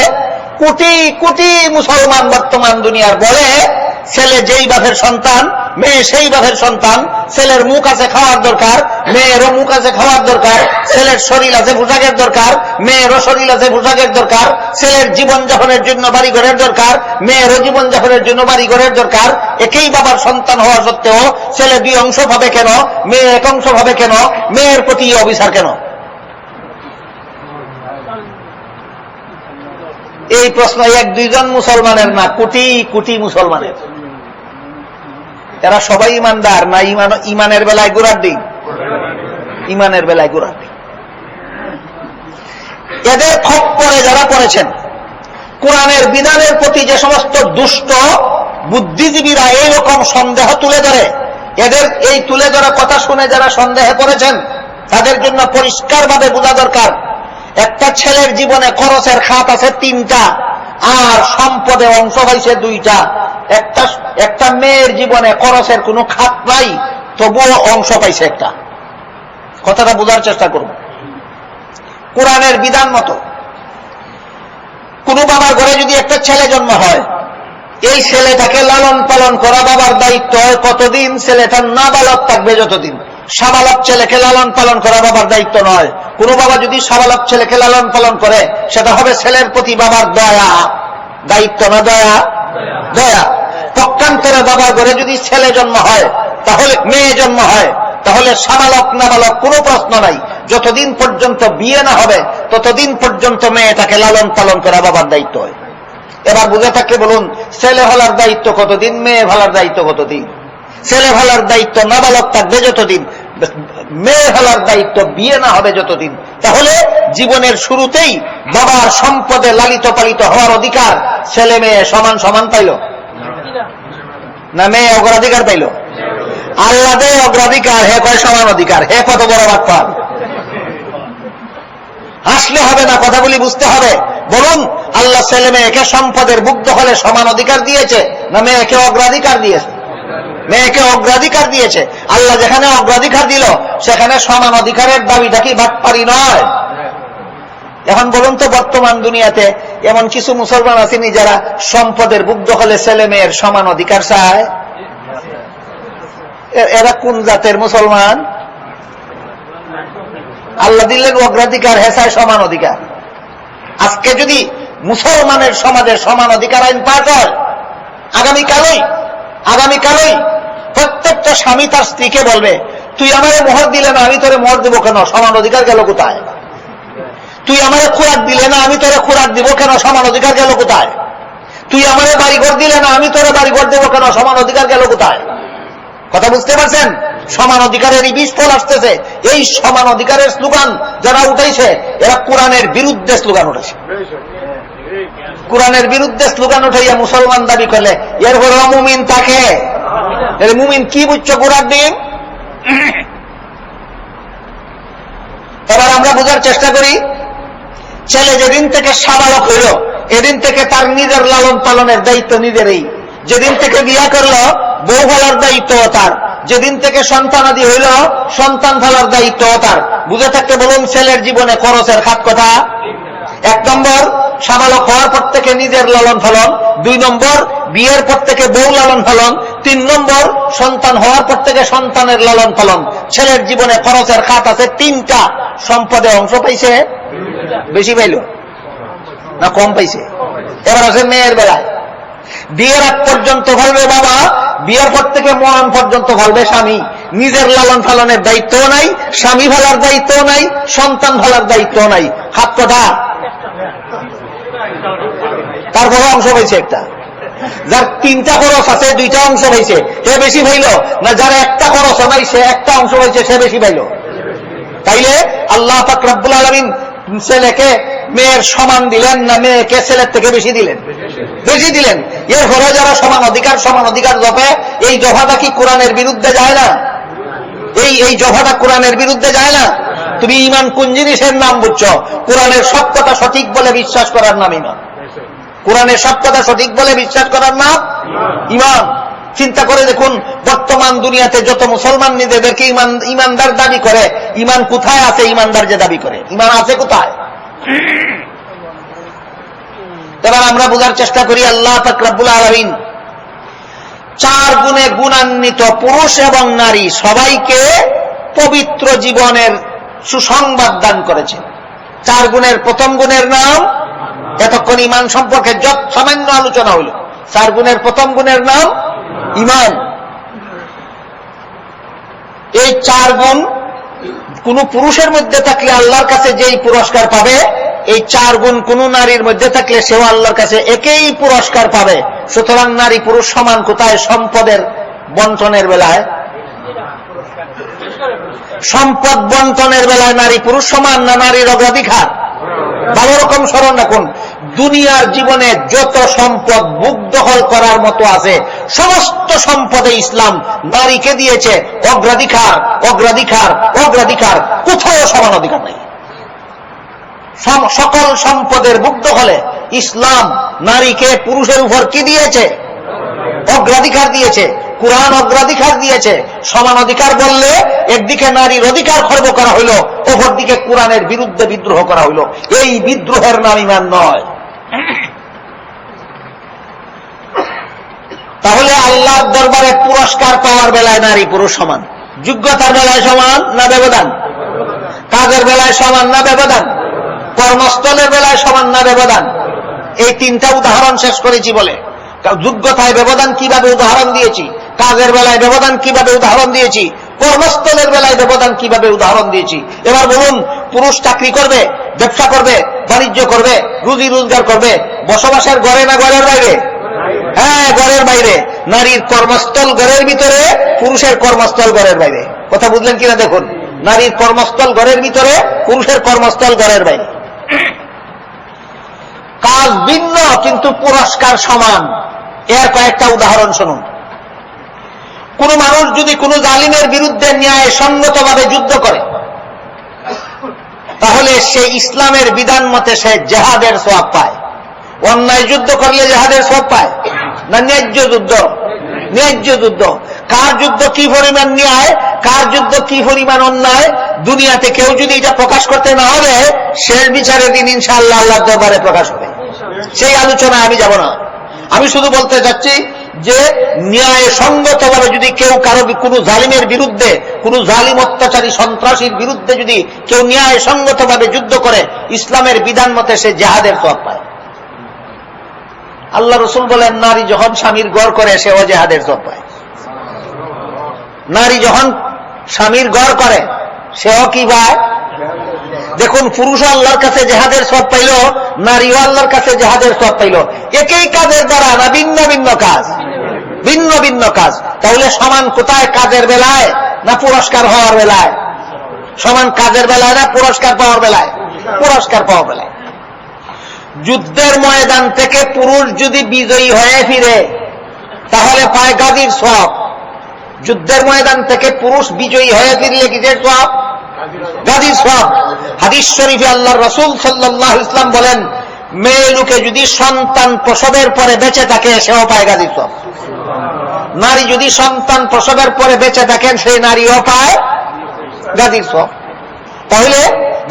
কোটি কোটি মুসলমান বর্তমান দুনিয়ার বলে, ছেলে যেই বাপের সন্তান, মেয়ে সেই বাপের সন্তান। ছেলের মুখ আছে খাওয়ার দরকার, মেয়েরও মুখ আছে খাওয়ার দরকার। ছেলের শরীর আছে পোশাকের দরকার, মেয়েরও শরীর আছে পোশাকের দরকার। ছেলের জীবনযাপনের জন্য বাড়িঘরের দরকার, মেয়েরও জীবনযাপনের জন্য বাড়িঘরের দরকার। একই বাবার সন্তান হওয়া সত্ত্বেও ছেলে 2 অংশ পাবে কেন, মেয়ে 1 অংশ পাবে কেন? মেয়ের প্রতি অবিচার কেন? এই প্রশ্ন 1-2 জন মুসলমানের না, কোটি কোটি মুসলমানের। এরা সবাই ইমানদার না ইমানের বেলায় গোড়ার দিন? ইমানের বেলায় গোড়ার দিন। এদের খপ্পরে যারা পড়েছেন, কোরআনের বিধানের প্রতি যে সমস্ত দুষ্ট বুদ্ধিজীবীরা এইরকম সন্দেহ তুলে ধরে, এদের এই তুলে ধরা কথা শুনে যারা সন্দেহে পড়েছেন, তাদের জন্য পরিষ্কারভাবে বোঝা দরকার, একটা ছেলের জীবনে খরচের খাত আছে 3টা, আর সম্পদে অংশ পাইছে 2টা। একটা মেয়ের জীবনে খরচের কোনো খাত নাই, তবুও অংশ পাইছে একটা। কথাটা বোঝার চেষ্টা করব। কোরআনের বিধান মতো কোন বাবার ঘরে যদি একটা ছেলে জন্ম হয়, এই ছেলেটাকে লালন পালন করা বাবার দায়িত্ব হয় কতদিন? ছেলেটা নাবালক থাকবে যতদিন। সাবালক ছেলেকে লালন পালন করা বাবার দায়িত্ব নয়। কোন বাবা যদি সাবালক ছেলেকে লালন পালন করে, সেটা হবে ছেলের প্রতি বাবার দয়া। দায়িত্ব না দয়া? দয়া। পক্ষান্তরে বাবার ঘরে যদি ছেলে জন্ম হয়, তাহলে মেয়ে জন্ম হয়, তাহলে সাবালক নাবালক কোনো প্রশ্ন নাই। যতদিন পর্যন্ত বিয়ে না হবে, ততদিন পর্যন্ত মেয়েটাকে লালন পালন করা বাবার দায়িত্ব হয়। এবার বুঝে থাকলে বলুন, ছেলে ভালার দায়িত্ব কতদিন, মেয়ে ভালার দায়িত্ব কতদিন? ছেলে ভালার দায়িত্ব নাবালক থাকবে যতদিন, মেয়ে ভালার দায়িত্ব বিয়ে না হবে যতদিন। তাহলে জীবনের শুরুতেই বাবার সম্পদে লালিত পালিত হওয়ার অধিকার ছেলে মেয়ে সমান সমান পাইল না? মেয়ে অগ্রাধিকার পাইল? আল্লাহ দেয় অগ্রাধিকার, হে কয় সমান অধিকার। হে কত বড় বাটপার! আসলে হবে না, কথাগুলি বুঝতে হবে। বলুন, আল্লাহ ছেলে মেয়েকে সম্পদের মুগ্ধ হলে সমান অধিকার দিয়েছে না মেয়েকে অগ্রাধিকার দিয়েছে? মেয়েকে অগ্রাধিকার দিয়েছে। আল্লাহ যেখানে অগ্রাধিকার দিল, সেখানে সমান অধিকারের দাবিটা কি বাটপারি নয়? এখন বলুন তো, বর্তমান দুনিয়াতে এমন কিছু মুসলমান আছেনি যারা সম্পদের মুগ্ধ হলে ছেলে মেয়ের সমান অধিকার চায়? এরা কোন জাতের মুসলমান? আল্লাহ দিলেন অগ্রাধিকার, হেসায় সমান অধিকার। আজকে যদি মুসলমানের সমাজে সমান অধিকার আইন পাশ হয়, আগামীকালই প্রত্যেকটা স্বামী তার স্ত্রীকে বলবে, তুই আমারে মোহর দিলে না, আমি তোরে মোহর দেবো কেন? সমান অধিকার গেল কোথায়? তুই আমারে খোরাক দিলে না, আমি তোরে খোরাক দিব কেন? সমান অধিকার গেল কোথায়? তুই আমারে বাড়িঘর দিলে না, আমি তোরে বাড়িঘর দেবো কেন? সমান অধিকার গেল কোথায়? কথা বুঝতে পারছেন? সমান অধিকারের বিস্ফোল আসতেছে। এই সমান অধিকারের স্লোগান যারা উঠাইছে, এরা কোরআনের বিরুদ্ধে স্লোগান উঠেছে। কোরআনের বিরুদ্ধে স্লোগান উঠাইয়া মুসলমান দাবি করলে এর পর মুমিন তাকে, মুমিন কি বুঝছো? কোরআন দিন। এবার আমরা বোঝার চেষ্টা করি, ছেলে যেদিন থেকে সাবালক হইল, এদিন থেকে তার নিজের লালন পালনের দায়িত্ব নিজেরই। যেদিন থেকে বিয়া করলো, বউ ভালার দায়িত্ব তার। যেদিন থেকে সন্তানাদি হইল, সন্তান ভালার দায়িত্ব তার। বুঝে থাকতে বলুন, ছেলের জীবনে খরচের খাত কথা। 1 নম্বর, সাবালক হওয়ার পর থেকে নিজের লালন পালন। 2 নম্বর, বিয়ের পর থেকে বউ লালন পালন। 3 নম্বর, সন্তান হওয়ার পর থেকে সন্তানের লালন পালন। ছেলের জীবনে খরচের খাত আছে 3টা। সম্পদে অংশ পাইছে বেশি পাইল না কম পাইছে? এবার আছে মেয়ের বেলায়। বিয়ের আগ পর্যন্ত ভালবে বাবা, বিয়ের পর থেকে মরণ পর্যন্ত ভালবে স্বামী। নিজের লালন পালনের দায়িত্ব নাই, স্বামী ভালার দায়িত্ব নাই, সন্তান ভালার দায়িত্ব নাই। হাত কথা তারপর অংশ পাইছে একটা। যার 3টা খরচ আছে 2টা অংশ পাইছে, সে বেশি পাইল না যার একটা খরচ নাই সে একটা অংশ পাইছে সে বেশি পাইল? তাইলে আল্লাহ পাক রব্বুল আলামিন ছেলেকে মেয়ের সমান দিলেন না মেয়েকে ছেলের থেকে বেশি দিলেন? বেশি দিলেন। এর ঘরে যারা সমান অধিকার জপে, এই জফাটা কি কোরআনের বিরুদ্ধে যায় না? এই জফাটা কোরআনের বিরুদ্ধে যায় না? তুমি ঈমান কোন জিনিসের নাম বুঝছো? কোরআনের সব কথা সঠিক বলে বিশ্বাস করার নাম ঈমান। কোরআনের সব কথা সঠিক বলে বিশ্বাস করার নাম ঈমান। চিন্তা করে দেখুন, বর্তমান দুনিয়াতে যত মুসলমান নিজেদেরকে ঈমানদার দাবি করে, ঈমান কোথায় আছে? ঈমানদার যে দাবি করে, ঈমান আছে কোথায়? এবার আমরা বোঝার চেষ্টা করি, আল্লাহ পাক রব্বুল আলামিন 4 গুণে গুণান্বিত পুরুষ এবং নারী সবাইকে পবিত্র জীবনের সুসংবাদ দান করেছেন। 4 গুণের প্রথম গুণের নাম, এতক্ষণ ঈমান সম্পর্কে যত সামান্য আলোচনা হইল, 4 গুণের প্রথম গুণের নাম ঈমান। এই 4 গুণ কোন পুরুষের মধ্যে থাকলে আল্লাহর কাছে যেই পুরস্কার পাবে, এই 4 গুণ কোন নারীর মধ্যে থাকলে সেও আল্লাহর কাছে একই পুরস্কার পাবে। সুতরাং নারী পুরুষ সমান কোথায়? সম্পদের বন্টনের বেলায়, সম্পদ বন্টনের বেলায় নারী পুরুষ সমান না নারীর অগ্রাধিকার? ভালো রকম স্মরণ রাখুন, দুনিয়ার জীবনে যত সম্পদ বুক দখল করার মতো আছে, সমস্ত সম্পদে ইসলাম নারীকে দিয়েছে অগ্রাধিকার, অগ্রাধিকার, অগ্রাধিকার। কোথাও সমান অধিকার নেই। সকল সম্পদের বুক দখলে ইসলাম নারীকে পুরুষের উপর কি দিয়েছে? অগ্রাধিকার দিয়েছে। কুরআন অগ্রাধিকার দিয়েছে। সমান অধিকার বললে একদিকে নারীর অধিকার খর্ব করা হইল, অপরদিকে কোরআনের বিরুদ্ধে বিদ্রোহ করা হইল। এই বিদ্রোহের নাম ঈমান নয়। তাহলে আল্লাহর দরবারে পুরস্কার পাওয়ার বেলায় নারী পুরুষ সমান, যোগ্যতার বেলায় সমান না ব্যবধান? কাজের বেলায় সমান না ব্যবধান? কর্মস্থলের বেলায় সমান না ব্যবধান? এই 3টা উদাহরণ শেষ করেছি বলে, যোগ্যতায় ব্যবধান কিভাবে উদাহরণ দিয়েছি, কাজের বেলায় ব্যবধান কিভাবে উদাহরণ দিয়েছি, কর্মস্থলের বেলায় ব্যবধান কিভাবে উদাহরণ দিয়েছি। এবার বলুন, পুরুষ চাকরি করবে, ব্যবসা করবে, বাণিজ্য করবে, রুজি রোজগার করবে, বসবাসের ঘরে না ঘরের বাইরে? হ্যাঁ, ঘরের বাইরে। নারীর কর্মস্থল ঘরের ভিতরে, পুরুষের কর্মস্থল ঘরের বাইরে। কথা বুঝলেন কিনা দেখুন, নারীর কর্মস্থল ঘরের ভিতরে, পুরুষের কর্মস্থল ঘরের বাইরে। কাজ ভিন্ন কিন্তু পুরস্কার সমান। এর কয়েকটা উদাহরণ শুনুন। কোন মানুষ যদি কোন জালিমের বিরুদ্ধে ন্যায় সঙ্গতভাবে যুদ্ধ করে, তাহলে সে ইসলামের বিধান মতে সে জিহাদের সওয়াব পায়। অন্যায় যুদ্ধ করলে জিহাদের সওয়াব পায় না ন্যায্য যুদ্ধ? ন্যায্য যুদ্ধ। কার যুদ্ধ কি পরিমাণ ন্যায়, কার যুদ্ধ কি পরিমাণ অন্যায়, দুনিয়াতে কেউ যদি এটা প্রকাশ করতে না হবে, শেষ বিচারের দিন ইনশাআল্লাহ আল্লাহর দরবারে প্রকাশ হবে। সেই আলোচনায় আমি যাব না। আমি শুধু বলতে চাচ্ছি যে ন্যায় সঙ্গতভাবে যদি কেউ কারো কোন জালিমের বিরুদ্ধে, কোন জালিম অত্যাচারী সন্ত্রাসীর বিরুদ্ধে যদি কেউ ন্যায় সঙ্গতভাবে যুদ্ধ করে, ইসলামের বিধান মতে সে জিহাদের সওয়াব পায়। আল্লাহ রাসূল বলেন, নারী যখন স্বামীর গড় করে সেও জিহাদের সওয়াব পায়। নারী যখন স্বামীর গড় করে সেও কি পায়? দেখুন, পুরুষও আল্লাহর কাছে জিহাদের সওয়াব পাইল, নারীও আল্লাহর কাছে জিহাদের সওয়াব পাইল। একই কাজের দ্বারা না ভিন্ন ভিন্ন কাজ? ভিন্ন ভিন্ন কাজ। তাহলে সমান কোথায়? কাজের বেলায় না পুরস্কার হওয়ার বেলায়? সমান কাজের বেলায় না পুরস্কার পাওয়ার বেলায়? পুরস্কার পাওয়ার বেলায়। যুদ্ধের ময়দান থেকে পুরুষ যদি বিজয়ী হয়ে ফিরে তাহলে পায় গাজীর সওয়াব। যুদ্ধের ময়দান থেকে পুরুষ বিজয়ী হয়ে ফিরলে কিসের সওয়াব? গাজীর সওয়াব। হাদিস শরীফে আল্লাহর রাসূল সাল্লাল্লাহু আলাইহি ওয়াসাল্লাম বলেন, মেয়ে লোকে যদি সন্তান প্রসবের পরে বেঁচে থাকে সেও পায় গাজীর সওয়াব। নারী যদি সন্তান প্রসবের পরে বেঁচে থাকেন সেই নারীও পায় গাজীর সওয়াব। তাহলে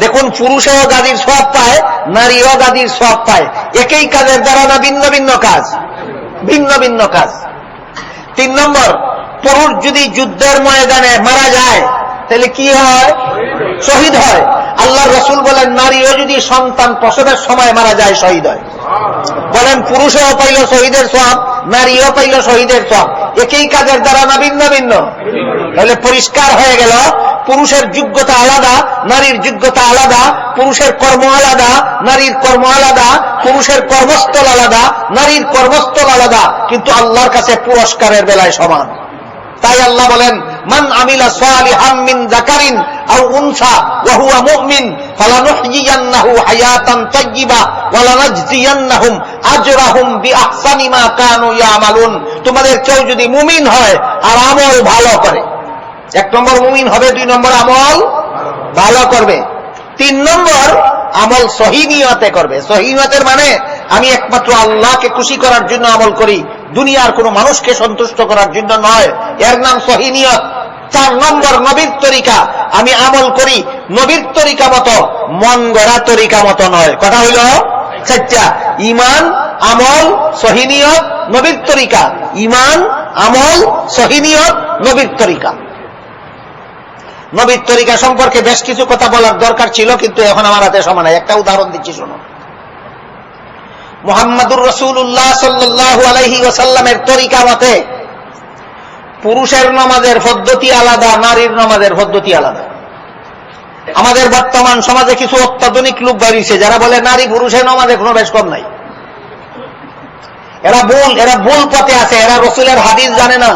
দেখুন, পুরুষেও গাজীর সওয়াব পায়, নারীও গাজীর সওয়াব পায়। একই কাজের দ্বারা না ভিন্ন ভিন্ন কাজ? ভিন্ন ভিন্ন কাজ। 3 নম্বর, পুরুষ যদি যুদ্ধের ময়দানে মারা যায় তাহলে কি হয়? শহীদ হয়। আল্লাহর রাসূল বলেন, নারীও যদি সন্তান প্রসবের সময় মারা যায় শহীদ হয়। বলেন, পুরুষও পাইল শহীদের সওয়াব, নারীও পাইল শহীদের সওয়াব। একই কাজের দ্বারা না ভিন্ন ভিন্ন? তাহলে পরিষ্কার হয়ে গেল, পুরুষের যোগ্যতা আলাদা, নারীর যোগ্যতা আলাদা, পুরুষের কর্ম আলাদা, নারীর কর্ম আলাদা, পুরুষের কর্মস্থল আলাদা, নারীর কর্মস্থল আলাদা, কিন্তু আল্লাহর কাছে পুরস্কারের বেলায় সমান। তাই আল্লাহ বলেন, মান আমিলা সালিহাম মিন যাকারিন আও উনসা ওয়া হুয়া মুমিন ফালানুহয়িয়ান্নাহু হায়াতান তাইয়্যিবা ওয়া লানাজজিয়ান্নাহুম আজরাহুম বিআহসানি মা কানু ইয়ামালুন। তোমাদের কেউ যদি মুমিন হয় আর আমল ভালো করে, 1 নম্বর মুমিন হবে, 2 নম্বর আমল ভালো করবে, 3 নম্বর আমল সহি নিয়তে করবে। সহি নিয়তের মানে আমি একমাত্র আল্লাহকে খুশি করার জন্য আমল করি, দুনিয়ার কোন মানুষকে সন্তুষ্ট করার জন্য নয়, এর নাম সহি নিয়ত। 4 নম্বর নবীর তরিকা, আমি আমল করি নবীর তরিকা মতো, মন গড়া তরিকা মতো নয়। কথা হইল 4টা, ঈমান, আমল, সহি নিয়ত, নবীর তরিকা। ঈমান, আমল, সহি নিয়ত, নবীর তরিকা। নবীর তরিকা সম্পর্কে বেশ কিছু কথা বলার দরকার ছিল, কিন্তু এখন আমার হাতে সময় নাই। একটা উদাহরণ দিচ্ছি, শোনো। মুহাম্মাদুর রাসূলুল্লাহ সাল্লাল্লাহু আলাইহি ওয়াসাল্লামের তরিকা মতে পুরুষের নামাজের পদ্ধতি আলাদা, নারীর নামাজের পদ্ধতি আলাদা। আমাদের বর্তমান সমাজে কিছু অত্যাধুনিক লোক বেরিয়েছে যারা বলে নারী পুরুষের নামাজে কোনো বেশ কম নাই। এরা ভুল পথে আছে, এরা রসুলের হাদিস জানে না।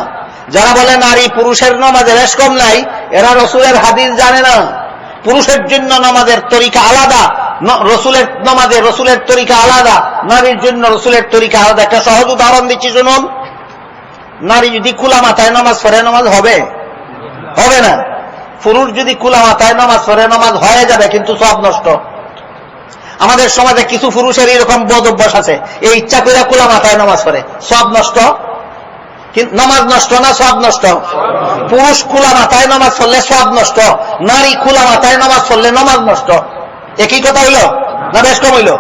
যারা বলে নারী পুরুষের নামাজে বেশ কম নাই, এরা রসুলের হাদিস জানে না। পুরুষের জন্য নামাজের তরিকা আলাদা, রসুলের নামাজে রসুলের তরিকা আলাদা, নারীর জন্য রসুলের তরিকা আলাদা। একটা সহজ উদাহরণ দিচ্ছি, শুনুন। নারী যদি খোলা মাথায় নামাজ পড়ে, নামাজ হবে? হবে না। পুরুষ যদি খোলা মাথায় নামাজ পড়ে, নামাজ হয়ে যাবে, কিন্তু সব নষ্ট। আমাদের সমাজে কিছু পুরুষের এরকম বদ অভ্যাস আছে, এই ইচ্ছা করে খোলা মাথায় নামাজ পড়ে, সব নষ্ট। নামাজ নষ্ট না সব নষ্ট? পুরুষ খোলা মাথায় নামাজ পড়লে সব নষ্ট, নারী খোলা মাথায় নামাজ পড়লে নামাজ নষ্ট। একই কথা হইল না বেশ কম হইল?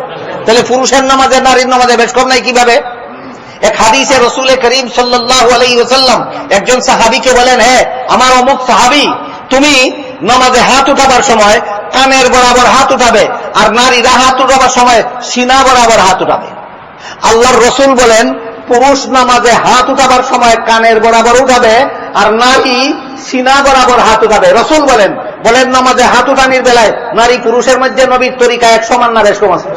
তাহলে পুরুষের নামাজে নারীর নামাজে বেশ কম নাই কিভাবে? এক হাদিসে রাসূল করিম সাল্লাল্লাহু আলাইহি ওয়াসাল্লাম একজন সাহাবীকে বলেন, হে আমার অমুক সাহাবী, তুমি নামাজে হাত উঠাবার সময় কানের বরাবর হাত উঠাবে, আর নারীরা হাত উঠাবার সময় সিনা বরাবর হাত উঠাবে। আল্লাহর রাসূল বলেন, পুরুষ নামাজে হাত উঠাবার সময় কানের বরাবর উঠাবে, আর নারী সিনা বরাবর হাত উঠাবে। রাসূল বলেন নামাজে হাত উঠানির বেলায় নারী পুরুষের মধ্যে নবীর তরিকা এক সমান না বেশ কম আছে?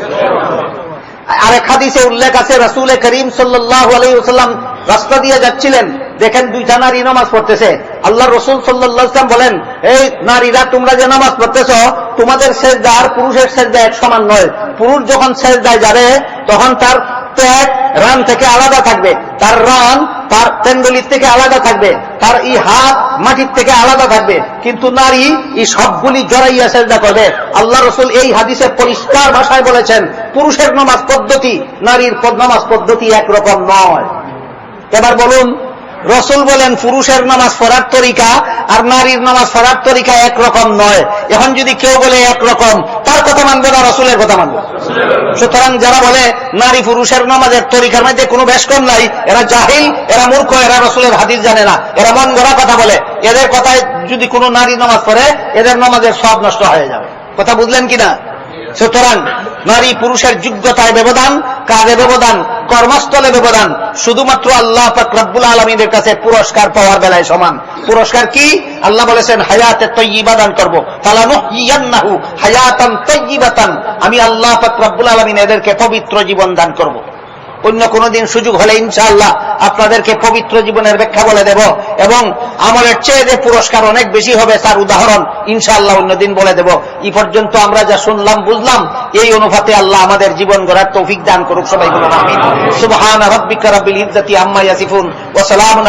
আরেক হাদিসে উল্লেখ আছে, রাসূল করিম সাল্লাল্লাহু আলাইহি ওয়াসাল্লাম রাস্তা দিয়ে যাচ্ছিলেন, দেখেন 2টা নারী নামাজ পড়তেছে। আল্লাহ রাসূল সাল্লাল্লাহু আলাইহি ওয়াসাল্লাম বলেন, এই নারীরা, তোমরা যে নামাজ পড়তেছো, তোমাদের সিজদা আর পুরুষের সিজদা এক সমান নয়। পুরুষ যখন সিজদায় যাবে তখন তার পেট রান থেকে আলাদা থাকবে, তার রান তার তেন্ডুলির থেকে আলাদা থাকবে, তার এই হাত মাটির থেকে আলাদা থাকবে, কিন্তু নারী এই সবগুলি জড়াইয়া সিজদা করবে। আল্লাহ রাসূল এই হাদিসে পরিষ্কার ভাষায় বলেছেন, পুরুষের নামাজ পদ্ধতি নারীর নামাজ পদ্ধতি একরকম নয়। এবার বলুন, রাসূল বলেন পুরুষের নামাজ পড়ার তরিকা আর নারীর নামাজ পড়ার তরিকা একরকম নয়। এখন যদি কেউ বলে একরকম, তার কথা মানবে না রাসূলের কথা মানবে? সুতরাং যারা বলে নারী পুরুষের নামাজের তরিকার মধ্যে কোনো বেশ কম নাই, এরা জাহিল, এরা মূর্খ, এরা রাসূলের হাদিস জানে না, এরা মন গড়া কথা বলে। এদের কথায় যদি কোনো নারী নামাজ পড়ে, এদের নামাজের সব নষ্ট হয়ে যাবে। কথা বুঝলেন কিনা? সুতরাং নারী পুরুষের যোগ্যতায় ব্যবধান, কাজে ব্যবধান, কর্মস্থলে ব্যবধান, শুধুমাত্র আল্লাহ পাক রব্বুল আলামিনের কাছে পুরস্কার পাওয়ার বেলায় সমান। পুরস্কার কি? আল্লাহ বলেছেন হায়াতে তাইয়্যিবা দান করব, ফালানুহয়িয়ান্নাহু হায়াতান তাইয়্যিবাতান। আমি আল্লাহ পাক রব্বুল আলামিন এদেরকে পবিত্র জীবন দান করব। অন্য কোনদিন সুযোগ হলে ইনশাআল্লাহ আপনাদেরকে পবিত্র জীবনের ব্যাখ্যা বলে দেব, এবং আমলের চেয়ে যে পুরস্কার অনেক বেশি হবে তার উদাহরণ ইনশাআল্লাহ অন্যদিন বলে দেব। এই পর্যন্ত আমরা যা শুনলাম বুঝলাম, এই অনুপাতে আল্লাহ আমাদের জীবন গড়ার তৌফিক দান করুক। সবাই বলুন আমিন। সুবহান রাব্বিকা রাব্বিল ইজ্জাতি আম্মা ইয়াসিফুন ওয়া সালামুন